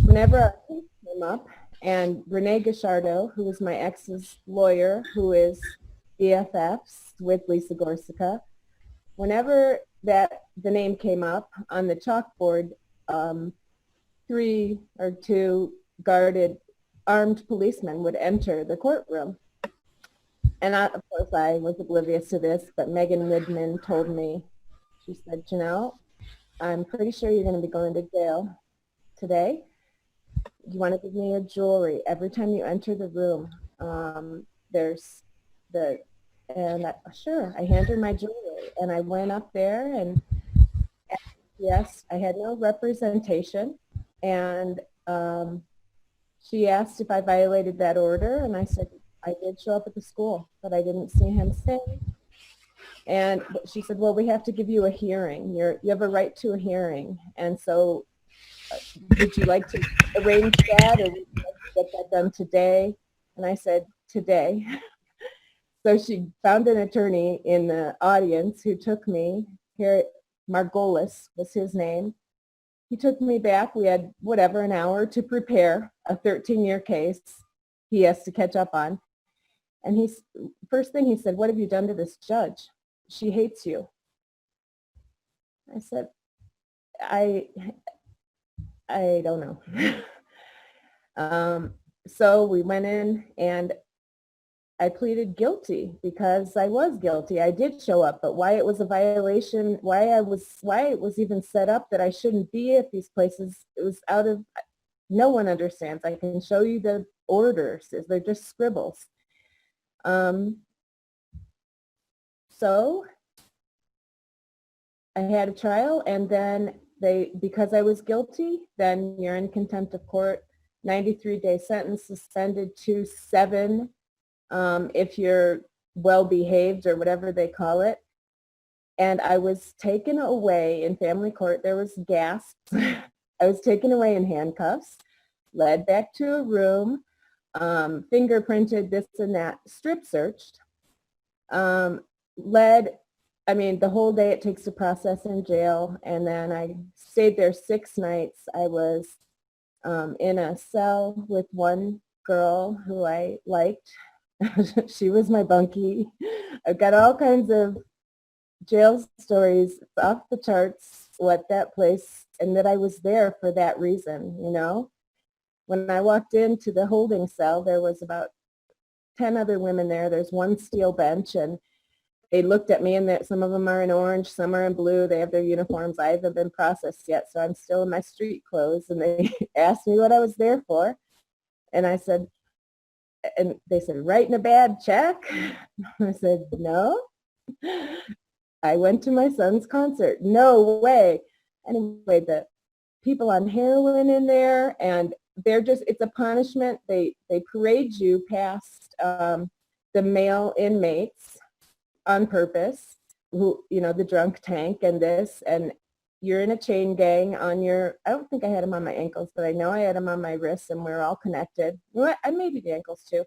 Speaker 2: whenever our case came up, and Renee Gachardo, who was my ex's lawyer, who is BFFs with Lisa Gorsucha, whenever the name came up on the chalkboard, 3 or 2 guarded armed policemen would enter the courtroom. And of course I was oblivious to this, but Megan Widman told me, she said, Jannell, I'm pretty sure you're going to be going to jail today. You want to give me your jewelry every time you enter the room. Sure, I handed her my jewelry, and I went up there, and yes, I had no representation, and she asked if I violated that order, and I said I did show up at the school, but I didn't see him sing. And she said, well, we have to give you a hearing. You have a right to a hearing, and so would you like to arrange that, or would you like to get that done today? And I said, today. So she found an attorney in the audience who took me here. Margolis was his name. He took me back. We had an hour to prepare a 13-year case he has to catch up on. And first thing he said, what have you done to this judge? She hates you. I said, I don't know. So we went in, and I pleaded guilty because I was guilty. I did show up, but why it was a violation, why it was even set up that I shouldn't be at these places, it was no one understands. I can show you the orders. They're just scribbles. So I had a trial, and then because I was guilty, then you're in contempt of court, 93-day sentence, suspended to 7 if you're well-behaved or whatever they call it. And I was taken away in family court. There was gasps. I was taken away in handcuffs, led back to a room, fingerprinted, this and that, strip searched, the whole day it takes to process in jail. And then I stayed there 6 nights. I was in a cell with one girl who I liked. She was my bunkie. I've got all kinds of jail stories off the charts, what that place, and that I was there for that reason, When I walked into the holding cell, there was about 10 other women there. There's one steel bench, and they looked at me, and some of them are in orange, some are in blue. They have their uniforms. I haven't been processed yet, so I'm still in my street clothes, and they asked me what I was there for, and I said, and they said, writing a bad check? I said, no. I went to my son's concert. No way. Anyway, the people on heroin in there, and it's a punishment. They parade you past the male inmates on purpose, who, the drunk tank and this, and you're in a chain gang on I don't think I had them on my ankles, but I know I had them on my wrists, and we're all connected. Well, maybe the ankles too.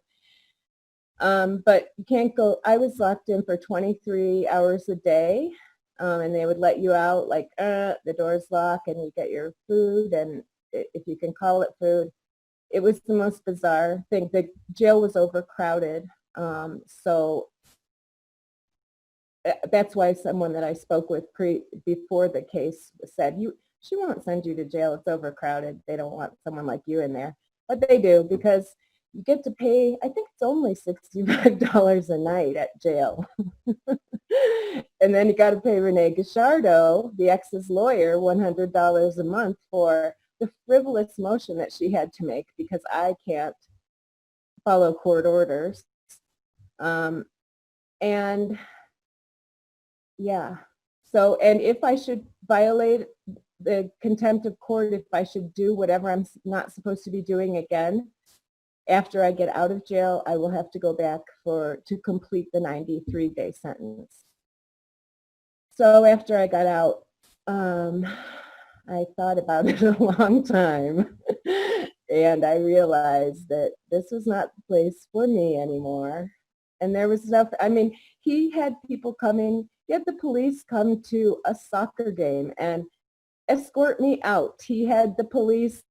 Speaker 2: But you can't go. I was locked in for 23 hours a day, and they would let you out like, the door's locked, and you get your food, and if you can call it food. It was the most bizarre thing. The jail was overcrowded, so that's why someone that I spoke with before the case said, she won't send you to jail. It's overcrowded. They don't want someone like you in there. But they do, because you get to pay, I think it's only $65 a night at jail. And then you got to pay Renee Guichardo, the ex's lawyer, $100 a month for the frivolous motion that she had to make because I can't follow court orders. And yeah, so, and if I should violate the contempt of court, if I should do whatever I'm not supposed to be doing again, after I get out of jail, I will have to go back to complete the 93-day sentence. So after I got out, I thought about it a long time, and I realized that this was not the place for me anymore. And there was stuff, I mean, he had people coming, he had the police come to a soccer game and escort me out. He had the police,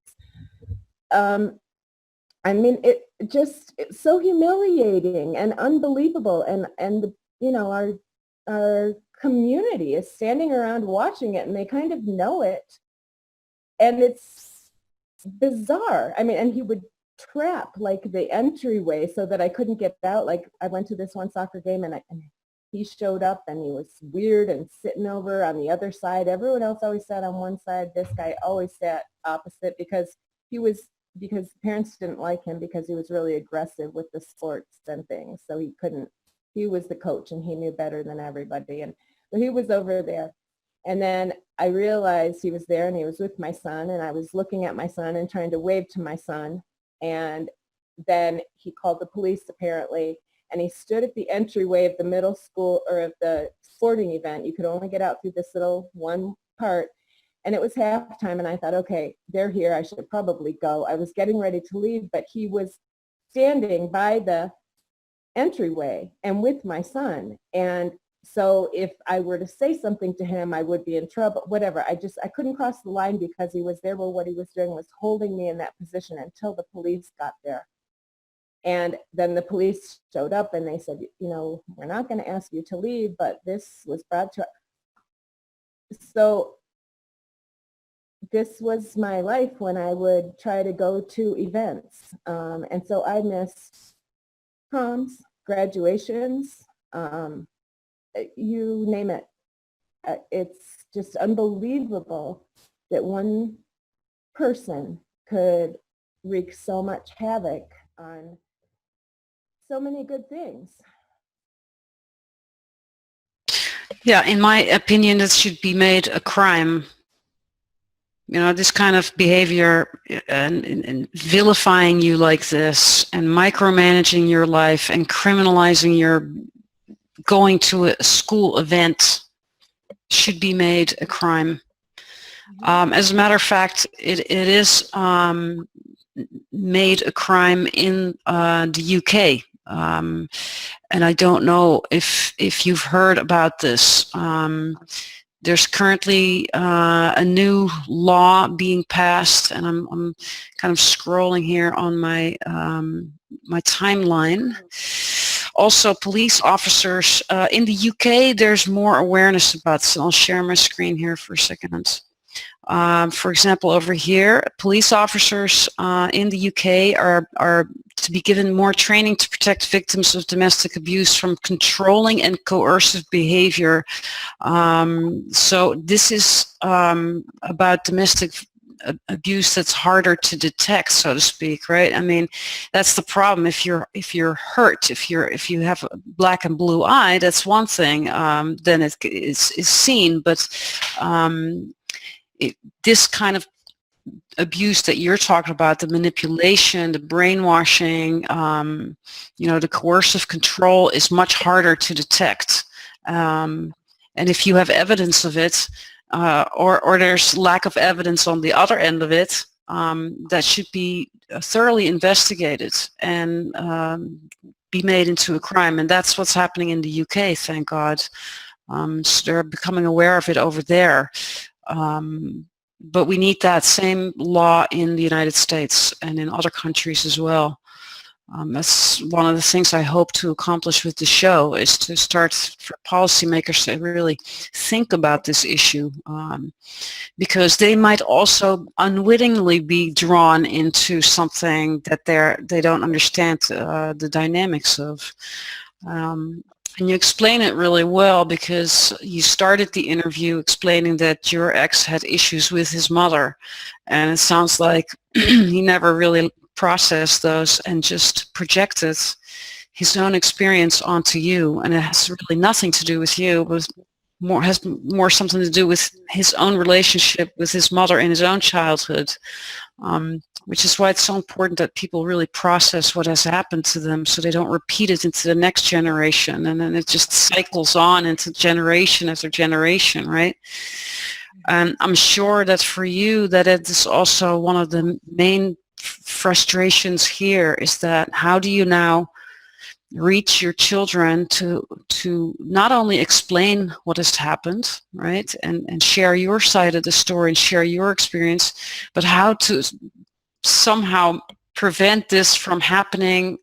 Speaker 2: I mean, it's so humiliating and unbelievable. And you know, our community is standing around watching it, and they kind of know it. And it's bizarre. I mean, and he would trap like the entryway so that I couldn't get out. Like I went to this one soccer game and he showed up and he was weird and sitting over on the other side. Everyone else always sat on one side. This guy always sat opposite because parents didn't like him because he was really aggressive with the sports and things. So he was the coach and he knew better than everybody. And so he was over there. And then I realized he was there and he was with my son, and I was looking at my son and trying to wave to my son. And then he called the police apparently, and he stood at the entryway of the middle school or of the sporting event. You could only get out through this little one part. And it was halftime, and I thought, okay, they're here. I should probably go. I was getting ready to leave, but he was standing by the entryway and with my son. And so if I were to say something to him, I would be in trouble, whatever. I couldn't cross the line because he was there. Well, what he was doing was holding me in that position until the police got there. And then the police showed up and they said, you know, we're not going to ask you to leave, but this was brought to. So this was my life when I would try to go to events. And so I missed proms, graduations, you name it. It's just unbelievable that one person could wreak so much havoc on so many good things.
Speaker 1: Yeah, in my opinion, it should be made a crime. You know, this kind of behavior and vilifying you like this and micromanaging your life and criminalizing your going to a school event should be made a crime. As a matter of fact, it is made a crime in the UK. And I don't know if you've heard about this. There's currently a new law being passed, and I'm kind of scrolling here on my my timeline. Also, police officers in the UK, there's more awareness about this. I'll share my screen here for a second. For example, over here, police officers in the UK are to be given more training to protect victims of domestic abuse from controlling and coercive behavior. So this is about domestic abuse that's harder to detect, so to speak, right? I mean, that's the problem. If you're hurt, if you have a black and blue eye, that's one thing. Then it is seen, but this kind of abuse that you're talking about, the manipulation, the brainwashing, you know, the coercive control is much harder to detect. And if you have evidence of it, or there's lack of evidence on the other end of it, that should be thoroughly investigated and be made into a crime. And that's what's happening in the UK, thank God. So they're becoming aware of it over there. But we need that same law in the United States and in other countries as well. That's one of the things I hope to accomplish with the show, is to start for policymakers to really think about this issue, because they might also unwittingly be drawn into something that they don't understand the dynamics of. And you explain it really well, because you started the interview explaining that your ex had issues with his mother, and it sounds like he never really processed those and just projected his own experience onto you, and it has really nothing to do with you, but has more something to do with his own relationship with his mother in his own childhood, which is why it's so important that people really process what has happened to them so they don't repeat it into the next generation, and then it just cycles on into generation after generation, right? And I'm sure that for you that it is also one of the main frustrations here, is that how do you now reach your children to not only explain what has happened, right, and share your side of the story and share your experience, but how to somehow prevent this from happening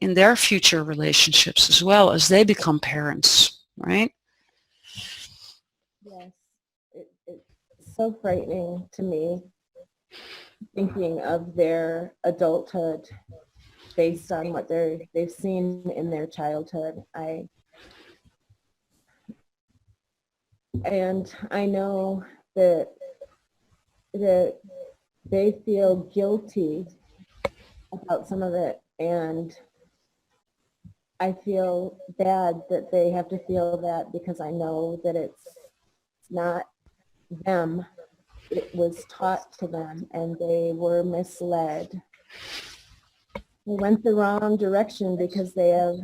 Speaker 1: in their future relationships as well as they become parents, right?
Speaker 2: Yes, it's so frightening to me, thinking of their adulthood based on what they've seen in their childhood. I know that they feel guilty about some of it, and I feel bad that they have to feel that, because I know that it's not them. It was taught to them, and they were misled. They went the wrong direction because they have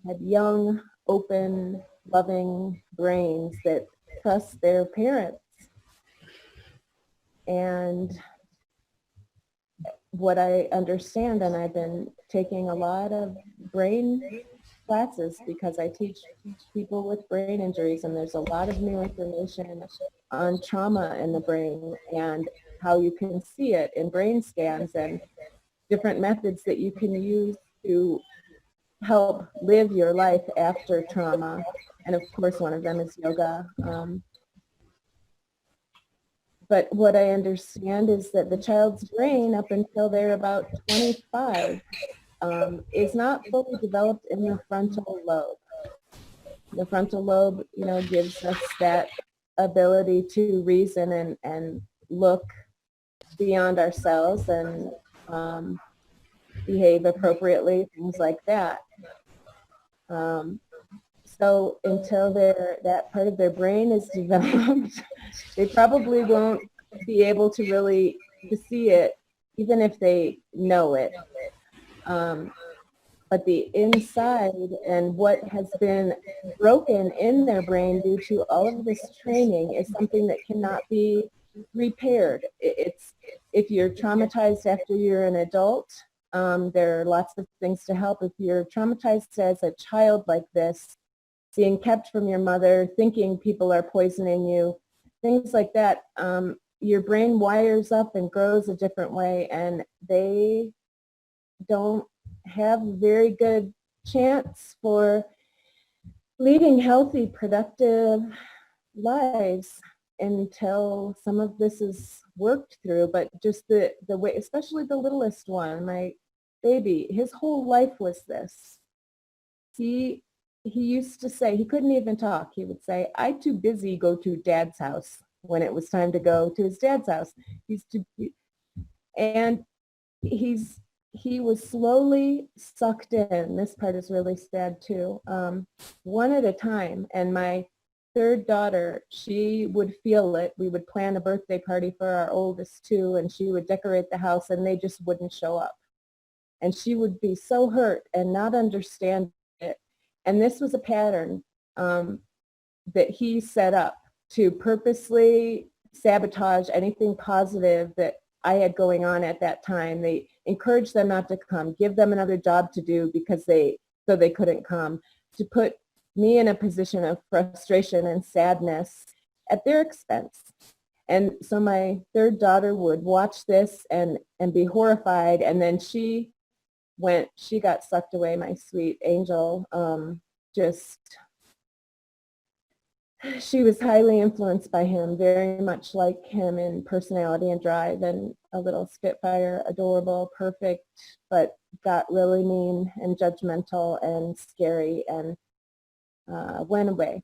Speaker 2: had young, open, loving brains that trust their parents. And what I understand, and I've been taking a lot of brain classes because I teach people with brain injuries, and there's a lot of new information on trauma in the brain and how you can see it in brain scans and different methods that you can use to help live your life after trauma. And of course, one of them is yoga. But what I understand is that the child's brain, up until they're about 25, is not fully developed in the frontal lobe. The frontal lobe, gives us that ability to reason and look beyond ourselves and behave appropriately, things like that. So until that part of their brain is developed, they probably won't be able to really to see it, even if they know it. But the inside and what has been broken in their brain due to all of this training is something that cannot be repaired. It's if you're traumatized after you're an adult, there are lots of things to help. If you're traumatized as a child like this, being kept from your mother, thinking people are poisoning you, things like that, your brain wires up and grows a different way, and they don't have a very good chance for leading healthy, productive lives until some of this is worked through. But just the way, especially the littlest one, my baby, his whole life was this. He used to say, he couldn't even talk. He would say, "I'm too busy go to dad's house," when it was time to go to his dad's house. And he was slowly sucked in. This part is really sad too. One at a time. And my third daughter, she would feel it. We would plan a birthday party for our oldest too, and she would decorate the house, and they just wouldn't show up. And she would be so hurt and not understand it. And this was a pattern that he set up to purposely sabotage anything positive that I had going on at that time. They encouraged them not to come, give them another job to do because they couldn't come, to put me in a position of frustration and sadness at their expense. And so my third daughter would watch this and be horrified, and then she she got sucked away, my sweet angel. She was highly influenced by him, very much like him in personality and drive, and a little spitfire, adorable, perfect, but got really mean and judgmental and scary, and went away.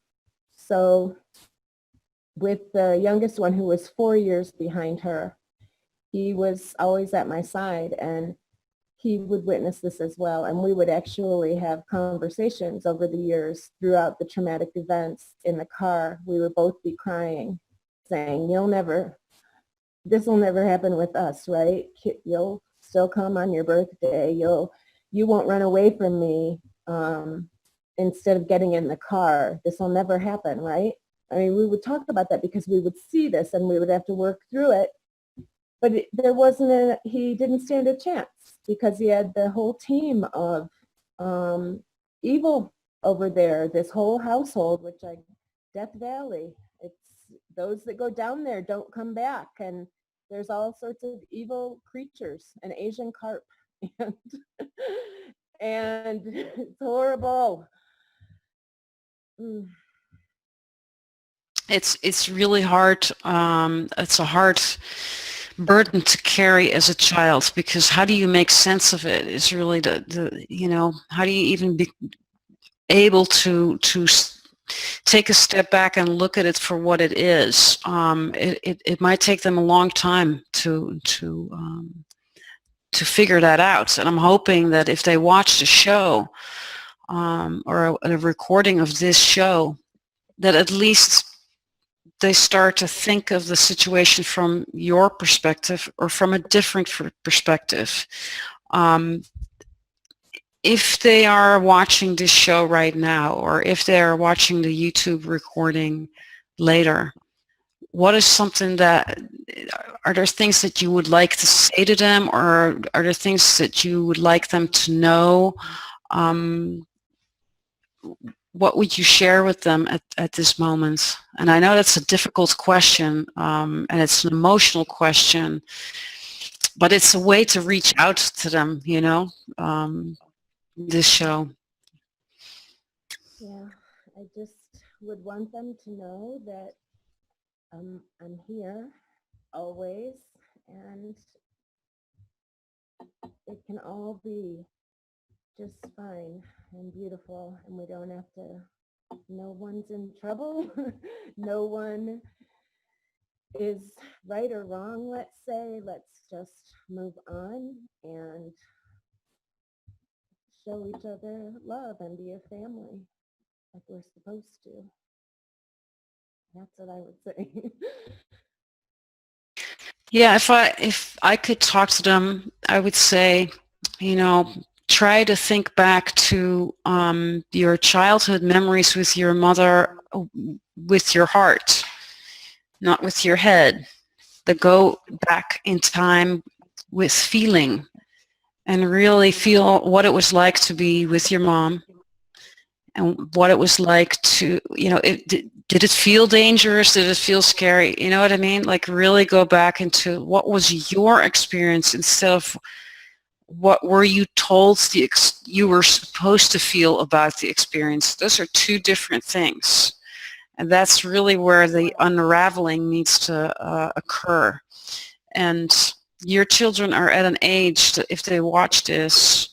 Speaker 2: So with the youngest one, who was 4 years behind her, he was always at my side, and he would witness this as well. And we would actually have conversations over the years throughout the traumatic events in the car. We would both be crying, saying, this will never happen with us, right? You'll still come on your birthday. You won't run away from me instead of getting in the car. This will never happen, right? I mean, we would talk about that because we would see this and we would have to work through it. But he didn't stand a chance because he had the whole team of evil over there, this whole household, Death Valley. It's those that go down there don't come back. And there's all sorts of evil creatures, an Asian carp. And it's horrible.
Speaker 1: It's really hard. It's a hard burden to carry as a child, because how do you make sense of it is really how do you even be able to take a step back and look at it for what it is. It might take them a long time to figure that out, and I'm hoping that if they watch the show or a recording of this show, that at least they start to think of the situation from your perspective or from a different perspective. If they are watching this show right now, or if they are watching the YouTube recording later, what is something are there things that you would like to say to them, or are there things that you would like them to know? What would you share with them at this moment? And I know that's a difficult question, and it's an emotional question, but it's a way to reach out to them, this show.
Speaker 2: Yeah, I just would want them to know that I'm here always, and it can all be just fine and beautiful, and we don't have to, no one's in trouble. No one is right or wrong, let's say. Let's just move on and show each other love and be a family like we're supposed to. That's what I would say.
Speaker 1: Yeah, if I could talk to them, I would say, try to think back to your childhood memories with your mother, with your heart, not with your head. That go back in time with feeling, and really feel what it was like to be with your mom, and what it was like to, did it feel dangerous? Did it feel scary? You know what I mean? Like, really go back into what was your experience, instead of what were you told you were supposed to feel about the experience. Those are two different things. And that's really where the unraveling needs to occur. And your children are at an age that if they watch this,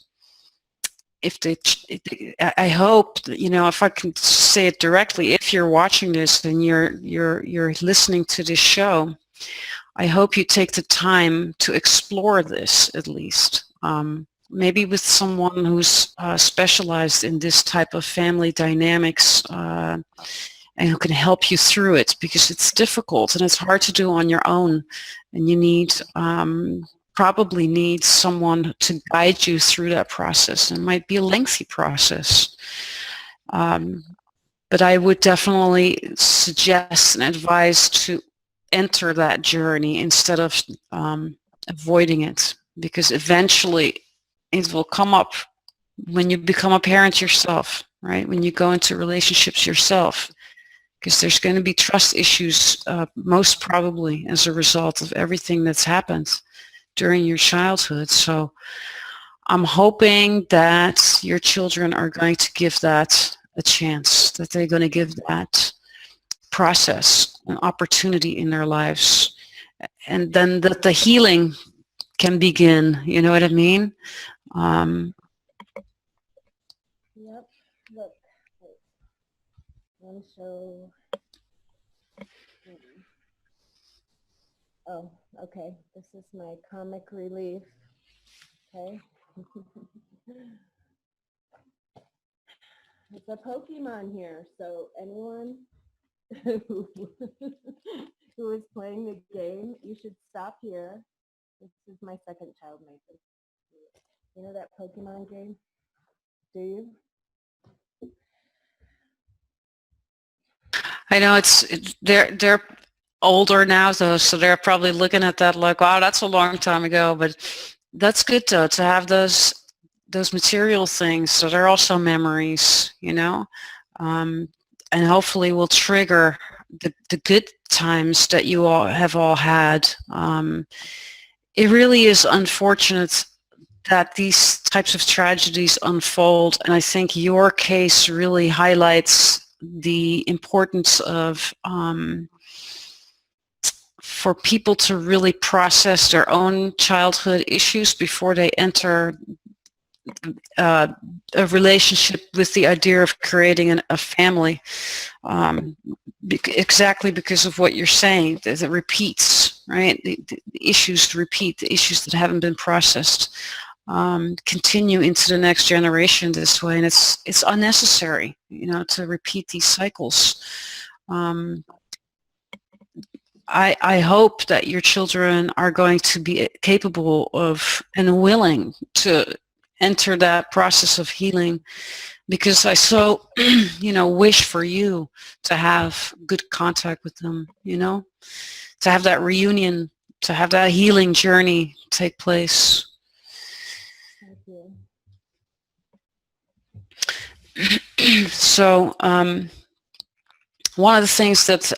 Speaker 1: I hope that, if I can say it directly, if you're watching this and you're listening to this show, I hope you take the time to explore this, at least. Maybe with someone who's specialized in this type of family dynamics, and who can help you through it, because it's difficult and it's hard to do on your own, and you probably need someone to guide you through that process. It might be a lengthy process, but I would definitely suggest and advise to enter that journey instead of avoiding it, because eventually it will come up when you become a parent yourself, right? When you go into relationships yourself, because there's going to be trust issues, most probably as a result of everything that's happened during your childhood. So I'm hoping that your children are going to give that a chance, that they're going to give that process an opportunity in their lives, and then that the healing can begin. You know what I mean?
Speaker 2: Yep. Look, wait. Let me show. Oh, okay. This is my comic relief. Okay. It's a Pokemon here, so anyone who who is playing the game, you should stop here. This is my second child maker. You know that Pokemon game? Do you?
Speaker 1: I know they're older now though, so they're probably looking at that like, wow, that's a long time ago. But that's good though, to have those material things. So they're also memories, you know, and hopefully will trigger the good times that you all have had. It really is unfortunate that these types of tragedies unfold, and I think your case really highlights the importance of for people to really process their own childhood issues before they enter a relationship with the idea of creating a family, exactly because of what you're saying, that it repeats, right? The issues repeat, the issues that haven't been processed continue into the next generation this way, and it's unnecessary, you know, to repeat these cycles. I hope that your children are going to be capable of and willing to enter that process of healing, because I so, you know, wish for you to have good contact with them, you know, to have that reunion, to have that healing journey take place.
Speaker 2: Thank you.
Speaker 1: So one of the things that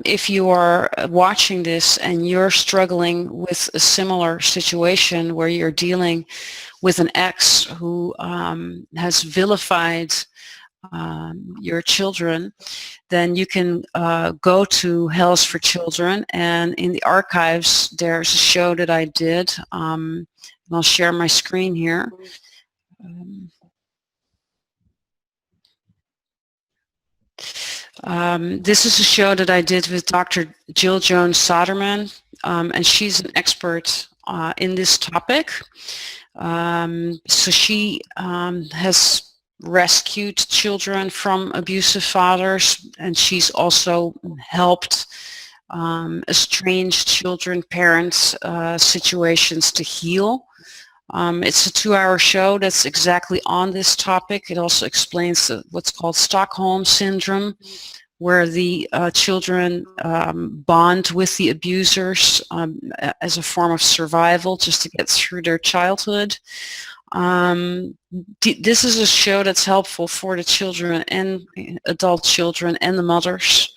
Speaker 1: if you are watching this and you're struggling with a similar situation where you're dealing with an ex who has vilified your children, then you can go to Hells for Children, and in the archives there's a show that I did, and I'll share my screen here. This is a show that I did with Dr. Jill Jones Soderman, and she's an expert in this topic. So she has rescued children from abusive fathers, and she's also helped estranged children, parents, situations to heal. It's a 2-hour show that's exactly on this topic. It also explains what's called Stockholm Syndrome, where the children bond with the abusers as a form of survival just to get through their childhood. This is a show that's helpful for the children and adult children and the mothers.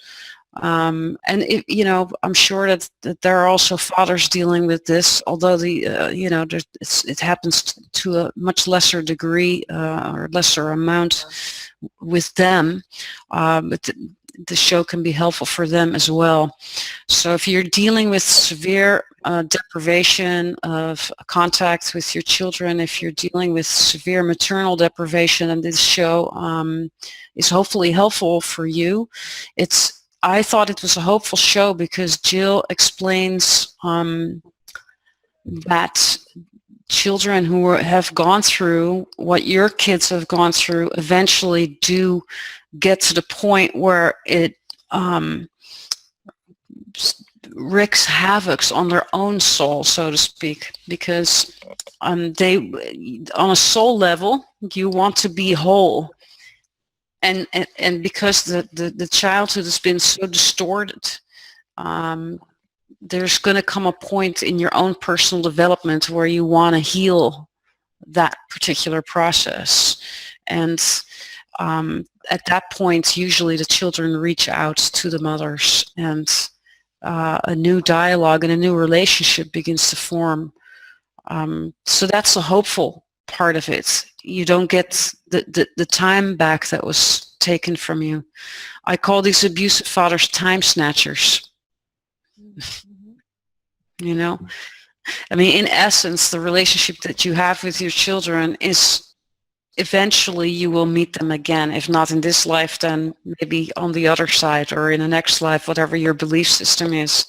Speaker 1: And it, you know, I'm sure that there are also fathers dealing with this, although the you know, it happens to a much lesser degree or lesser amount with them, but the show can be helpful for them as well. So if you're dealing with severe deprivation of contact with your children, if you're dealing with severe maternal deprivation, and this show is hopefully helpful for you. I thought it was a hopeful show because Jill explains that children who have gone through what your kids have gone through eventually do get to the point where it wreaks havoc on their own soul, so to speak, because they, on a soul level, you want to be whole. And because the childhood has been so distorted, there's going to come a point in your own personal development where you want to heal that particular process. And at that point, usually the children reach out to the mothers, and a new dialogue and a new relationship begins to form. So that's a hopeful part of it. You don't get the time back that was taken from you. I call these abusive fathers time snatchers. You know, I mean, in essence, the relationship that you have with your children is eventually you will meet them again. If not in this life, then maybe on the other side or in the next life, whatever your belief system is.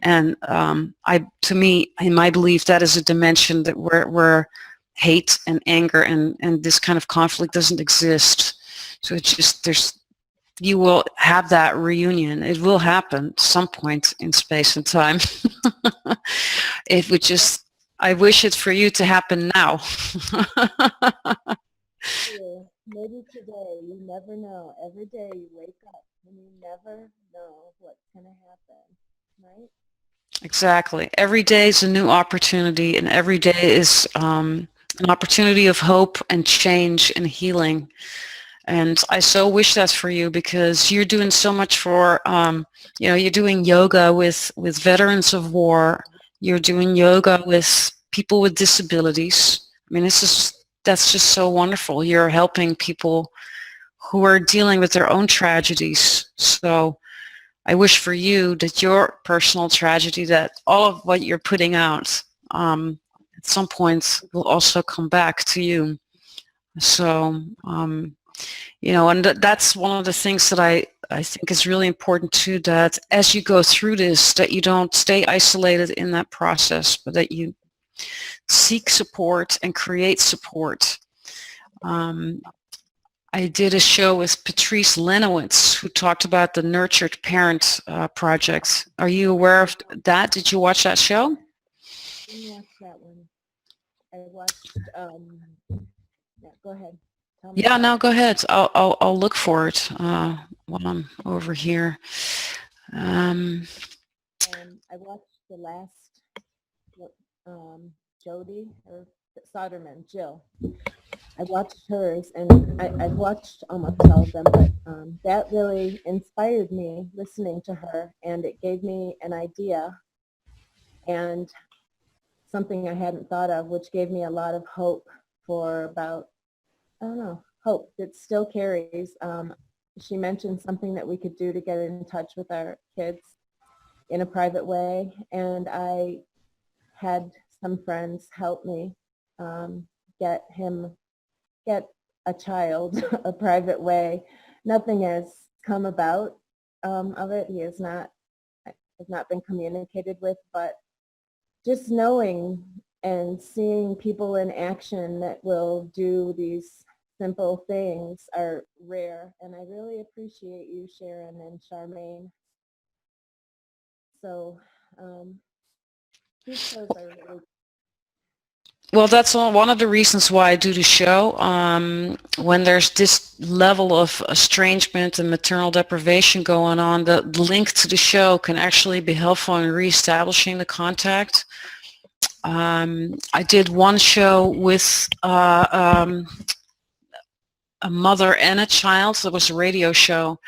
Speaker 1: And to me, in my belief, that is a dimension that where hate and anger and this kind of conflict doesn't exist. So it's just you will have that reunion. It will happen at some point in space and time. It would just, I wish it for you to happen now.
Speaker 2: Yeah, maybe today. You never know. Every day you wake up and you never know what's going to happen, right?
Speaker 1: Exactly. Every day is a new opportunity, and every day is an opportunity of hope and change and healing. And I so wish that for you, because you're doing so much for, you're doing yoga with veterans of war. You're doing yoga with people with disabilities. I mean, that's just so wonderful. You're helping people who are dealing with their own tragedies. So I wish for you that your personal tragedy, that all of what you're putting out at some point will also come back to you. So, and that's one of the things that I think is really important too, that as you go through this, that you don't stay isolated in that process, but that you seek support and create support. I did a show with Patrice Lenowitz, who talked about the Nurtured Parent project. Are you aware of that? Did you watch that show?
Speaker 2: I didn't watch that one. I watched, yeah, go ahead. Tell me.
Speaker 1: Yeah, no, go ahead. I'll look for it while I'm over here.
Speaker 2: I watched the last Jody or Soderman, Jill. I watched hers, and I've watched almost all of them, but that really inspired me listening to her, and it gave me an idea and something I hadn't thought of, which gave me a lot of hope for about, I don't know, hope that still carries. She mentioned something that we could do to get in touch with our kids in a private way, and I had some friends help me get a child a private way. Nothing has come about of it. He has not been communicated with, but just knowing and seeing people in action that will do these simple things are rare, and I really appreciate you, Sharon and Charmaine. So these shows are really.
Speaker 1: Well, that's one of the reasons why I do the show. When there's this level of estrangement and maternal deprivation going on, the link to the show can actually be helpful in reestablishing the contact. I did one show with a mother and a child. So it was a radio show,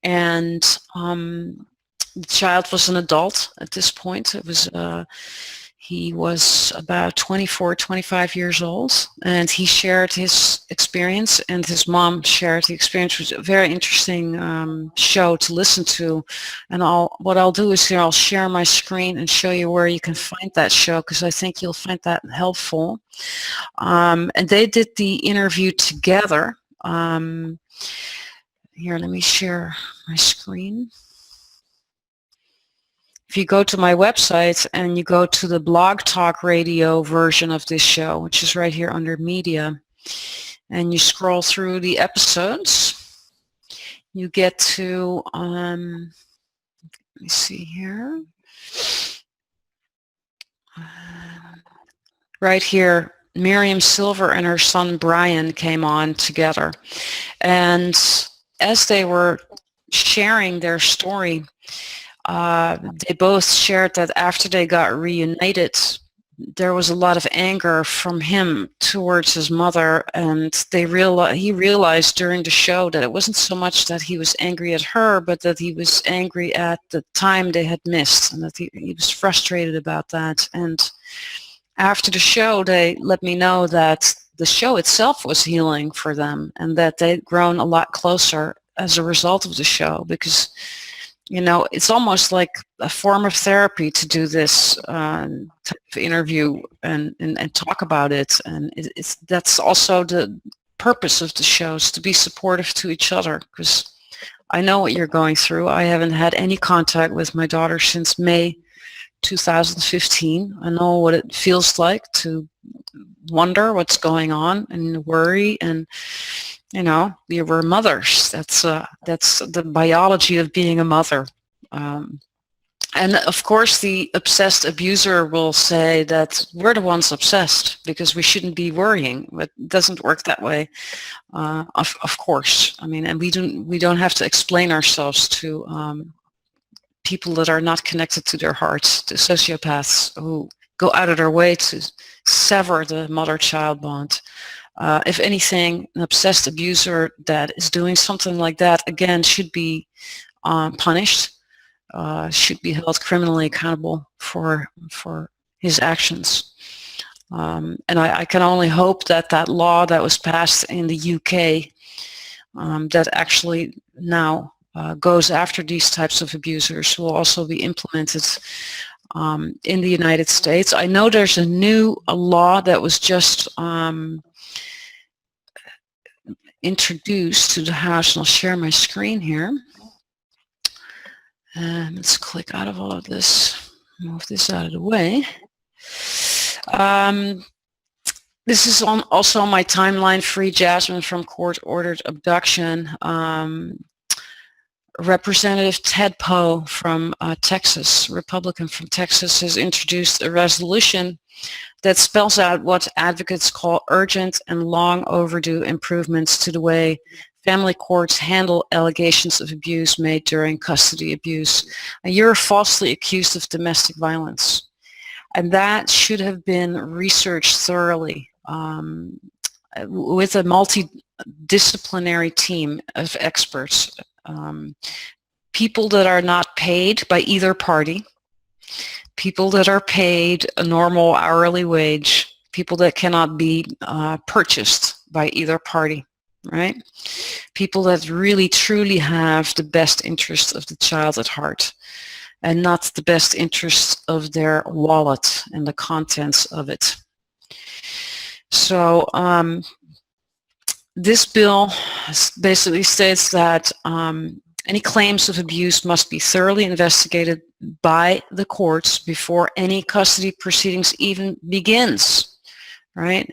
Speaker 1: and the child was an adult at this point. It was he was about 24, 25 years old, and he shared his experience, and his mom shared the experience. It was a very interesting show to listen to. And what I'll do is here, I'll share my screen and show you where you can find that show, because I think you'll find that helpful. And they did the interview together. Here, let me share my screen. If you go to my website and you go to the Blog Talk Radio version of this show, which is right here under Media, and you scroll through the episodes, you get to, let me see here, right here, Miriam Silver and her son Brian came on together. And as they were sharing their story, they both shared that after they got reunited, there was a lot of anger from him towards his mother, and he realized during the show that it wasn't so much that he was angry at her, but that he was angry at the time they had missed, and that he was frustrated about that. And after the show, they let me know that the show itself was healing for them, and that they'd grown a lot closer as a result of the show, because it's almost like a form of therapy to do this type of interview and talk about it. And that's also the purpose of the shows, to be supportive to each other, because I know what you're going through. I haven't had any contact with my daughter since May 2015. I know what it feels like to wonder what's going on and worry, and we're mothers. That's the biology of being a mother. And of course, the obsessed abuser will say that we're the ones obsessed because we shouldn't be worrying, but it doesn't work that way. Of course, I mean, and we don't have to explain ourselves to people that are not connected to their hearts, to sociopaths who go out of their way to sever the mother-child bond. If anything, an obsessed abuser that is doing something like that, again, should be punished, should be held criminally accountable for his actions. And I can only hope that that law that was passed in the UK that actually now goes after these types of abusers will also be implemented in the United States. I know there's a new law that was just introduced to the House, and I'll share my screen here. And let's click out of all of this, move this out of the way. This is also on my timeline, Free Jasmine from Court-Ordered Abduction. Representative Ted Poe from Texas, Republican from Texas, has introduced a resolution that spells out what advocates call urgent and long overdue improvements to the way family courts handle allegations of abuse made during custody abuse. And you're falsely accused of domestic violence. And that should have been researched thoroughly with a multidisciplinary team of experts. People that are not paid by either party, people that are paid a normal hourly wage, people that cannot be purchased by either party, right? People that really truly have the best interest of the child at heart and not the best interest of their wallet and the contents of it. So this bill basically states that any claims of abuse must be thoroughly investigated by the courts before any custody proceedings even begins, right?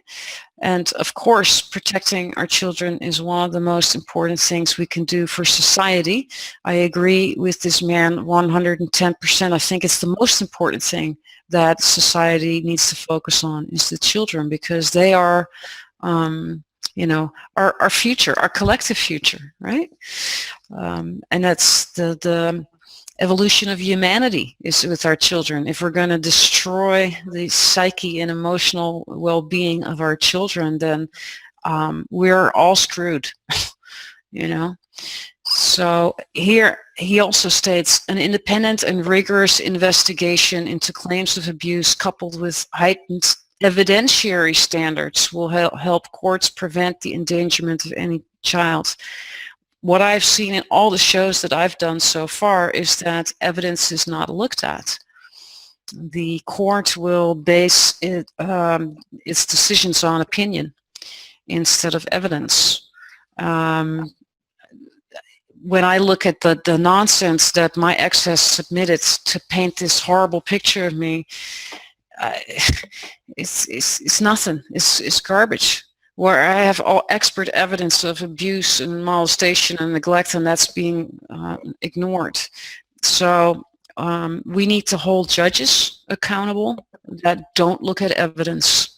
Speaker 1: And of course, protecting our children is one of the most important things we can do for society. I agree with this man 110%. I think it's the most important thing that society needs to focus on is the children, because they are our future, our collective future, right? And that's the evolution of humanity is with our children. If we're going to destroy the psyche and emotional well-being of our children, then we're all screwed, So here he also states an independent and rigorous investigation into claims of abuse coupled with heightened evidentiary standards will help courts prevent the endangerment of any child. What I've seen in all the shows that I've done so far is that evidence is not looked at. The court will base its decisions on opinion instead of evidence. When I look at the nonsense that my ex has submitted to paint this horrible picture of me, it's nothing. It's garbage. Where I have all expert evidence of abuse and molestation and neglect, and that's being ignored. So we need to hold judges accountable that don't look at evidence.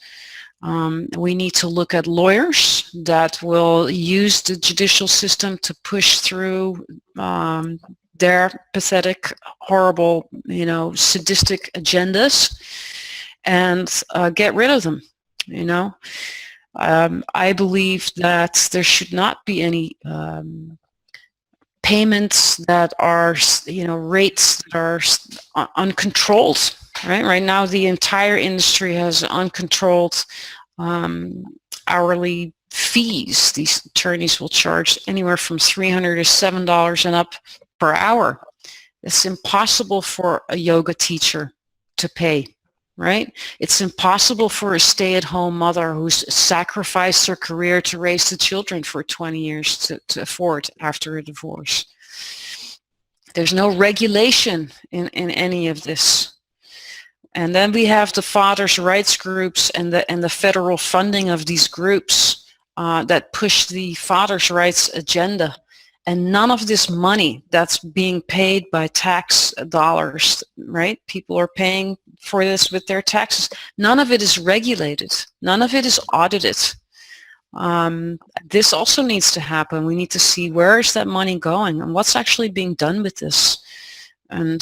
Speaker 1: We need to look at lawyers that will use the judicial system to push through their pathetic, horrible, sadistic agendas and get rid of them, I believe that there should not be any payments that are, rates that are uncontrolled. Right now, the entire industry has uncontrolled hourly fees. These attorneys will charge anywhere from $300 to $7 and up per hour. It's impossible for a yoga teacher to pay, right? It's impossible for a stay-at-home mother who's sacrificed her career to raise the children for 20 years to afford after a divorce. There's no regulation in any of this. And then we have the fathers' rights groups and the federal funding of these groups that push the fathers' rights agenda. And none of this money that's being paid by tax dollars, right? People are paying for this with their taxes. None of it is regulated. None of it is audited. This also needs to happen. We need to see where is that money going and what's actually being done with this. And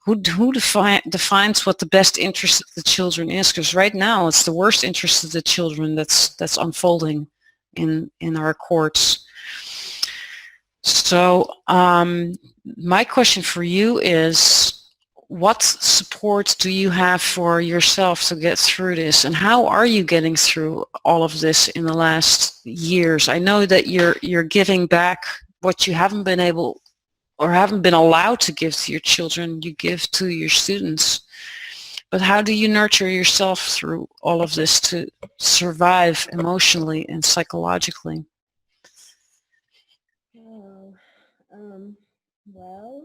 Speaker 1: who defines what the best interest of the children is? Because right now it's the worst interest of the children that's unfolding in our courts. So my question for you is, what support do you have for yourself to get through this, and how are you getting through all of this in the last years? I know that you're giving back what you haven't been able or haven't been allowed to give to your children, you give to your students. But how do you nurture yourself through all of this to survive emotionally and psychologically?
Speaker 2: Well,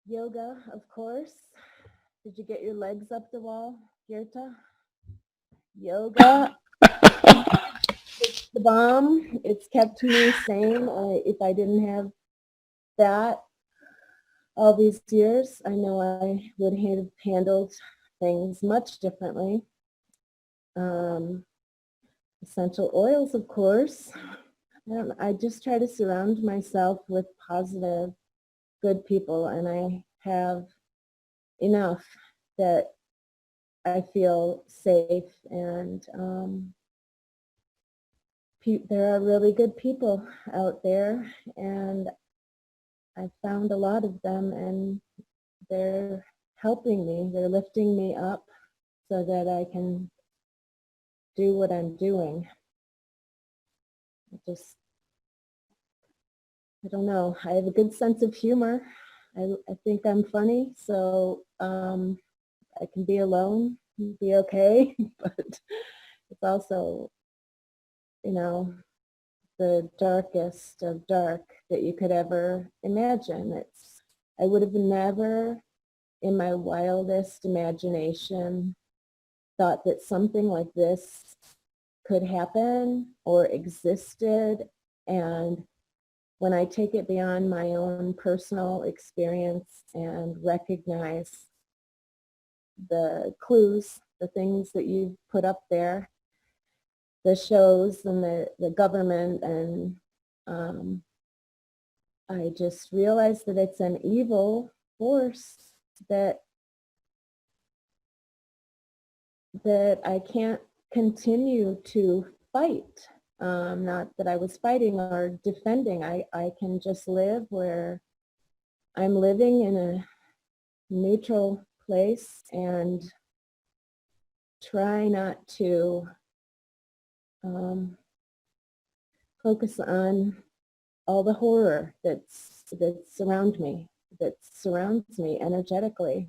Speaker 2: yoga, of course. Did you get your legs up the wall, Geerte? Yoga. It's the bomb. It's kept me sane. If I didn't have that all these years, I know I would have handled things much differently. Essential oils, of course. I just try to surround myself with positive, good people, and I have enough that I feel safe, and there are really good people out there, and I've found a lot of them, and they're helping me. They're lifting me up so that I can do what I'm doing. I don't know. I have a good sense of humor. I think I'm funny, so I can be alone and be okay, but it's also, the darkest of dark that you could ever imagine. I would have never in my wildest imagination thought that something like this could happen or existed. And when I take it beyond my own personal experience and recognize the clues, the things that you put up there, the shows and the government, and I just realized that it's an evil force that I can't continue to fight. Not that I was fighting or defending. I can just live where I'm living in a neutral place and try not to focus on all the horror that surrounds me energetically.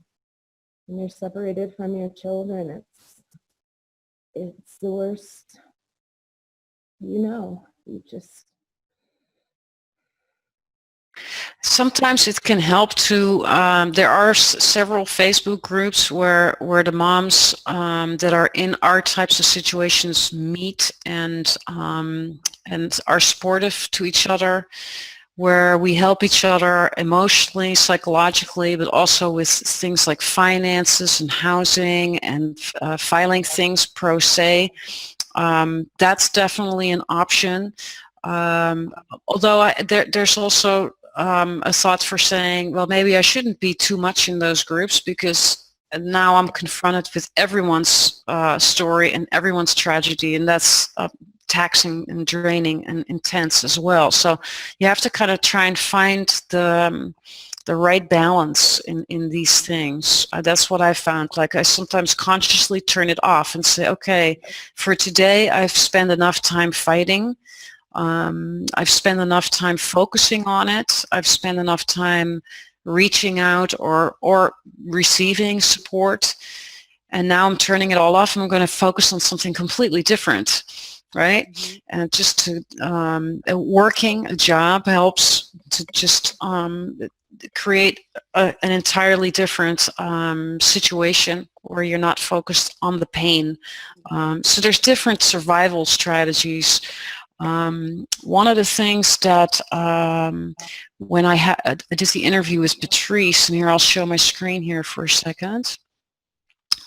Speaker 2: When you're separated from your children, it's the worst. You just.
Speaker 1: Sometimes it can help to, there are several Facebook groups where the moms that are in our types of situations meet and are supportive to each other, where we help each other emotionally, psychologically, but also with things like finances and housing and filing things pro se. That's definitely an option. Although there's also a thought for saying, well, maybe I shouldn't be too much in those groups, because now I'm confronted with everyone's story and everyone's tragedy, and that's taxing and draining and intense as well. So you have to kind of try and find the the right balance in these things. That's what I found. Like I sometimes consciously turn it off and say, okay, for today I've spent enough time fighting. I've spent enough time focusing on it. I've spent enough time reaching out or receiving support. And now I'm turning it all off and I'm going to focus on something completely different, right? Mm-hmm. And just to working a job helps to just create an entirely different situation where you're not focused on the pain. So there's different survival strategies. One of the things that when I did the interview with Patrice, and here I'll show my screen here for a second.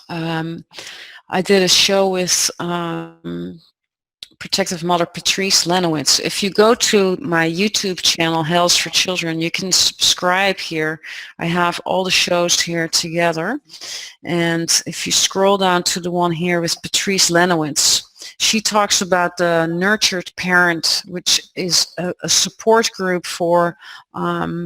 Speaker 1: I did a show with protective mother Patrice Lenowitz. If you go to my YouTube channel, Hells for Children, you can subscribe here. I have all the shows here together. And if you scroll down to the one here with Patrice Lenowitz, she talks about the Nurtured Parent, which is a support group for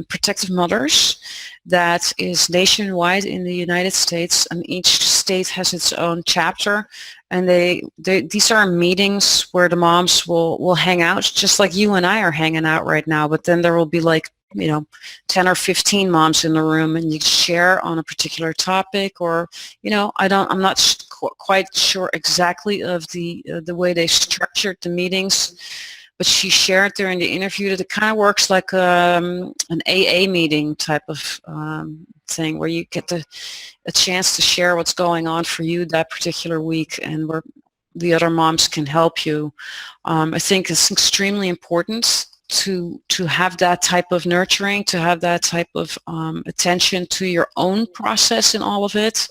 Speaker 1: protective mothers that is nationwide in the United States, and each state has its own chapter. And these are meetings where the moms will hang out, just like you and I are hanging out right now, but then there will be like, 10 or 15 moms in the room, and you share on a particular topic, or, I'm not quite sure exactly of the way they structured the meetings, but she shared during the interview that it kind of works like an AA meeting type of thing, where you get a chance to share what's going on for you that particular week, and where the other moms can help you. I think it's extremely important to have that type of nurturing, to have that type of attention to your own process in all of it.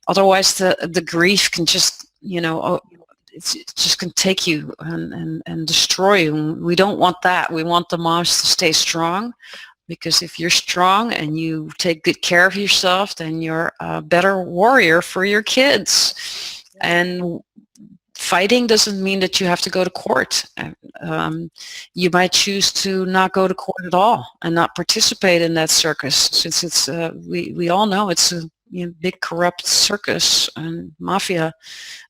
Speaker 1: Otherwise, the grief can just, it just can take you and destroy you. We don't want that. We want the moms to stay strong, because if you're strong and you take good care of yourself, then you're a better warrior for your kids. And fighting doesn't mean that you have to go to court. You might choose to not go to court at all and not participate in that circus, since it's we all know it's a big corrupt circus and mafia,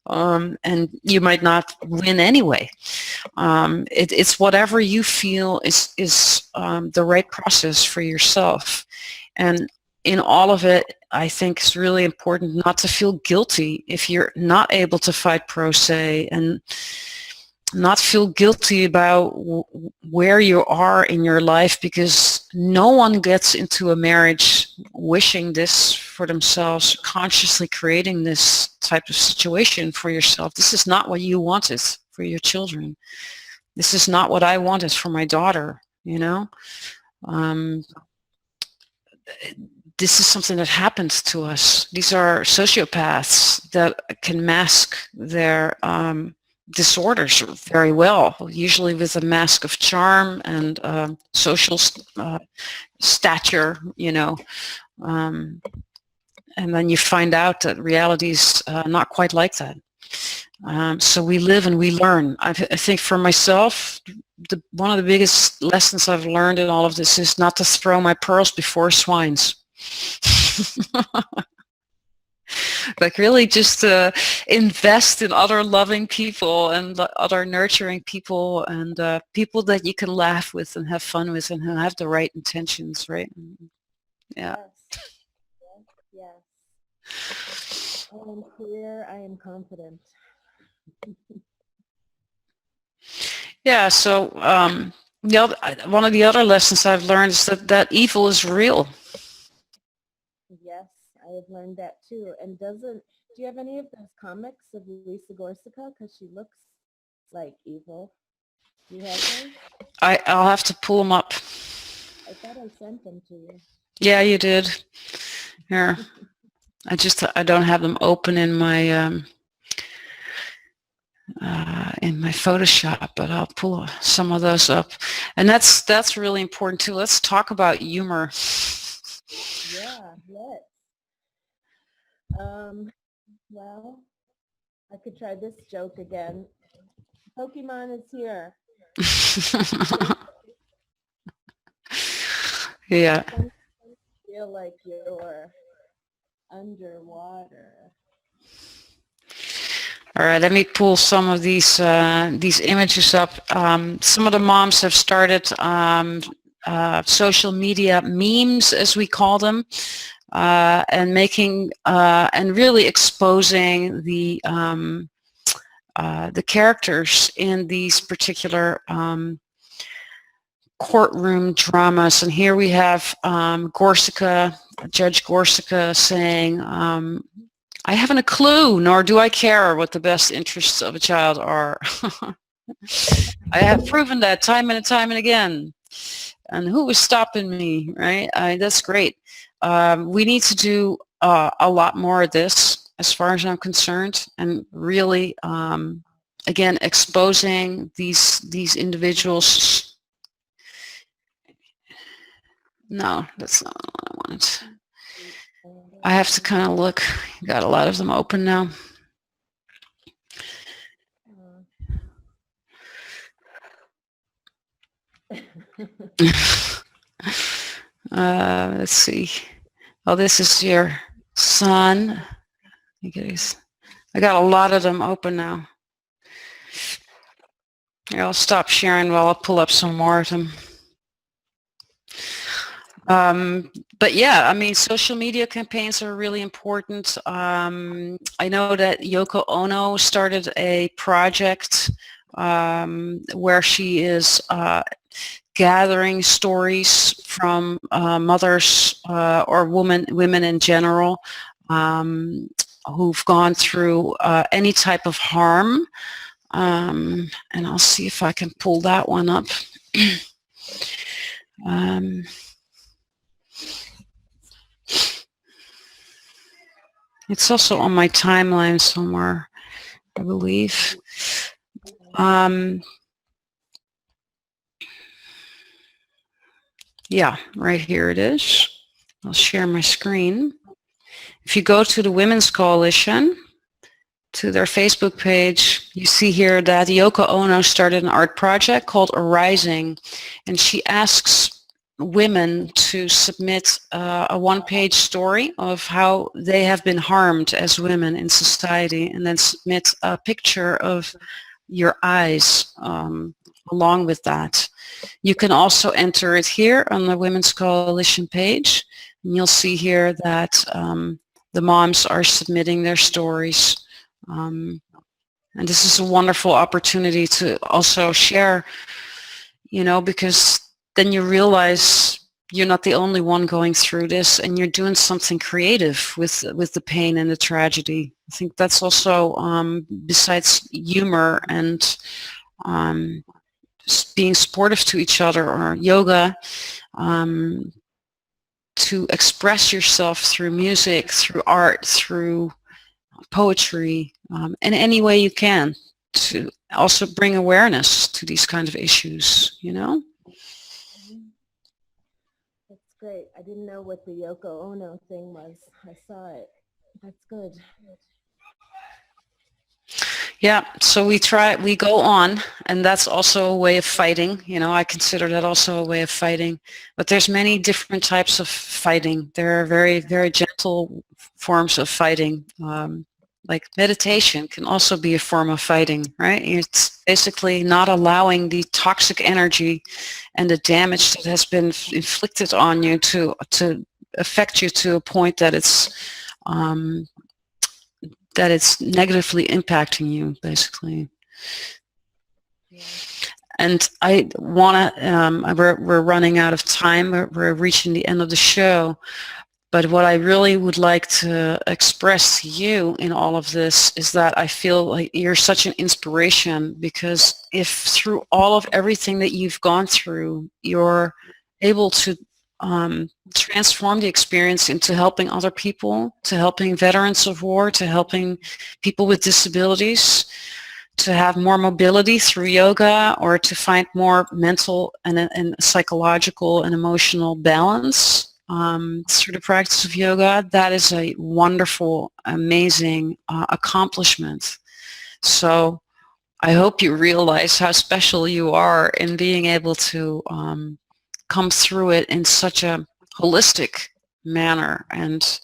Speaker 1: and you might not win anyway. It's whatever you feel is the right process for yourself. And in all of it, I think it's really important not to feel guilty if you're not able to fight pro se, and not feel guilty about where you are in your life, because no one gets into a marriage wishing this for themselves, consciously creating this type of situation for yourself. This is not what you wanted for your children. This is not what I wanted for my daughter, This is something that happens to us. These are sociopaths that can mask their disorders very well, usually with a mask of charm and social stature, and then you find out that reality is not quite like that. So we live and we learn. I think for myself, one of the biggest lessons I've learned in all of this is not to throw my pearls before swines. Like really just invest in other loving people and other nurturing people, and people that you can laugh with and have fun with and who have the right intentions, right? Yeah.
Speaker 2: Yes. I am clear, I am confident.
Speaker 1: Yeah, so one of the other lessons I've learned is that evil is real.
Speaker 2: Yes, I have learned that too. And do you have any of those comics of Lisa Gorsica? Because she looks like evil. Do you have them?
Speaker 1: I'll have to pull them up.
Speaker 2: I thought I sent them to you.
Speaker 1: Yeah, you did. Here. I don't have them open in my Photoshop, but I'll pull some of those up. And that's really important too. Let's talk about humor.
Speaker 2: Yeah, let's. Well, I could try this joke again. Pokemon is here.
Speaker 1: Yeah.
Speaker 2: feel like you're underwater.
Speaker 1: All right, let me pull some of these images up. Some of the moms have started social media memes, as we call them, and making and really exposing the characters in these particular courtroom dramas. And here we have Judge Gorsica saying, I haven't a clue, nor do I care what the best interests of a child are. I have proven that time and again. And who was stopping me, right? That's great. We need to do a lot more of this, as far as I'm concerned, and really, again, exposing these individuals. No, that's not what I wanted. I have to kind of look. Got a lot of them open now. Let's see. Oh, this is your son. I got a lot of them open now. Here, I'll stop sharing while I'll pull up some more of them. But yeah, I mean, social media campaigns are really important. I know that Yoko Ono started a project where she is gathering stories from mothers or women in general who've gone through any type of harm. And I'll see if I can pull that one up. It's also on my timeline somewhere, I believe. Yeah, right here it is. I'll share my screen. If you go to the Women's Coalition, to their Facebook page, you see here that Yoko Ono started an art project called Arising, and she asks women to submit a one-page story of how they have been harmed as women in society, and then submit a picture of your eyes along with that. You can also enter it here on the Women's Coalition page, and you'll see here that the moms are submitting their stories. And this is a wonderful opportunity to also share, you know, because then you realize you're not the only one going through this, and you're doing something creative with the pain and the tragedy. I think that's also, besides humor and being supportive to each other or yoga, to express yourself through music, through art, through poetry, in any way you can, to also bring awareness to these kind of issues, you know?
Speaker 2: That's great. I didn't know what the Yoko Ono thing was. I saw it. That's good.
Speaker 1: Yeah, so we go on, and that's also a way of fighting. You know, I consider that also a way of fighting. But there's many different types of fighting. There are very, very gentle forms of fighting. Like meditation can also be a form of fighting, right? It's basically not allowing the toxic energy and the damage that has been inflicted on you to affect you to a point that it's negatively impacting you, basically.
Speaker 2: Yeah.
Speaker 1: And I want to, we're running out of time. We're reaching the end of the show. But what I really would like to express to you in all of this is that I feel like you're such an inspiration, because if through all of everything that you've gone through, you're able to transform the experience into helping other people, to helping veterans of war, to helping people with disabilities, to have more mobility through yoga, or to find more mental and psychological and emotional balance through the practice of yoga, that is a wonderful, amazing accomplishment. So I hope you realize how special you are in being able to come through it in such a holistic manner. And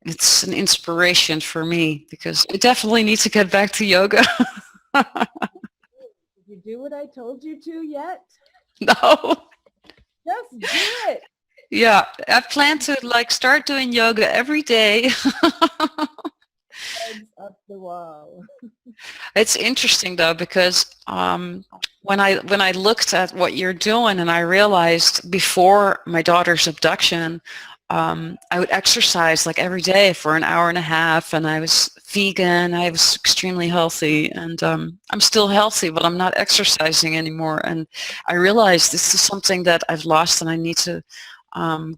Speaker 1: it's an inspiration for me because I definitely need to get back to yoga.
Speaker 2: Did you do what I told you to yet?
Speaker 1: No.
Speaker 2: Just do it.
Speaker 1: Yeah, I plan to like start doing yoga every day.
Speaker 2: Legs up the wall.
Speaker 1: It's interesting though because when I looked at what you're doing and I realized before my daughter's abduction, I would exercise like every day for an hour and a half, and I was vegan. I was extremely healthy, and I'm still healthy, but I'm not exercising anymore. And I realized this is something that I've lost, and I need to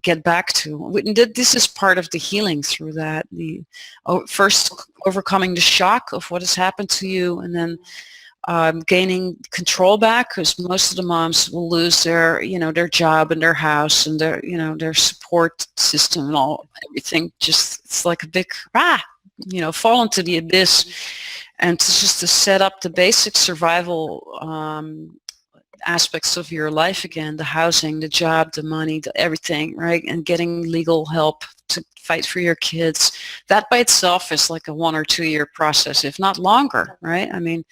Speaker 1: get back to. This is part of the healing through that. First overcoming the shock of what has happened to you, and then gaining control back, because most of the moms will lose their, their job and their house and their, their support system and everything. Just it's like a big fall into the abyss, and to set up the basic survival aspects of your life again: the housing, the job, the money, everything, right? And getting legal help to fight for your kids. That by itself is like a 1 or 2 year process, if not longer, right? I mean,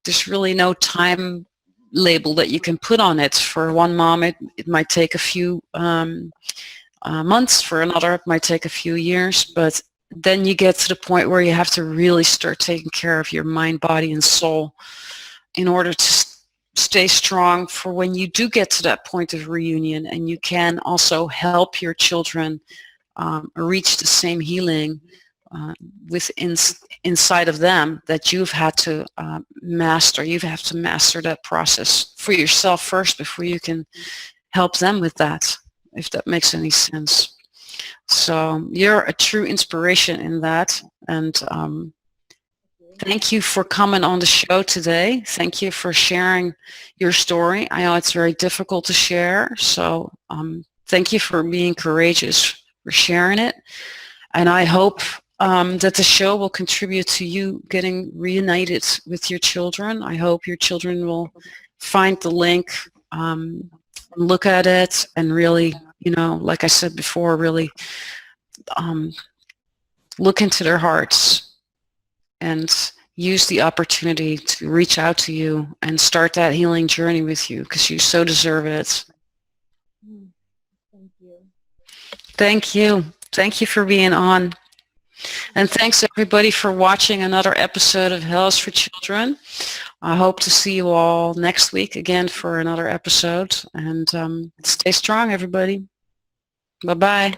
Speaker 1: there's really no time label that you can put on it. For one mom, it might take a few months. For another, it might take a few years. But then you get to the point where you have to really start taking care of your mind, body, and soul in order to stay strong for when you do get to that point of reunion, and you can also help your children reach the same healing inside of them that you've had to master. You have to master that process for yourself first before you can help them with that, if that makes any sense. So you're a true inspiration in that, and thank you for coming on the show today. Thank you for sharing your story. I know it's very difficult to share, so thank you for being courageous, for sharing it. And I hope that the show will contribute to you getting reunited with your children. I hope your children will find the link, look at it, and really, like I said before, really look into their hearts and use the opportunity to reach out to you and start that healing journey with you, because you so deserve it.
Speaker 2: Thank you.
Speaker 1: Thank you. Thank you for being on. And thanks everybody for watching another episode of Hell is for Children. I hope to see you all next week again for another episode. And stay strong, everybody. Bye-bye.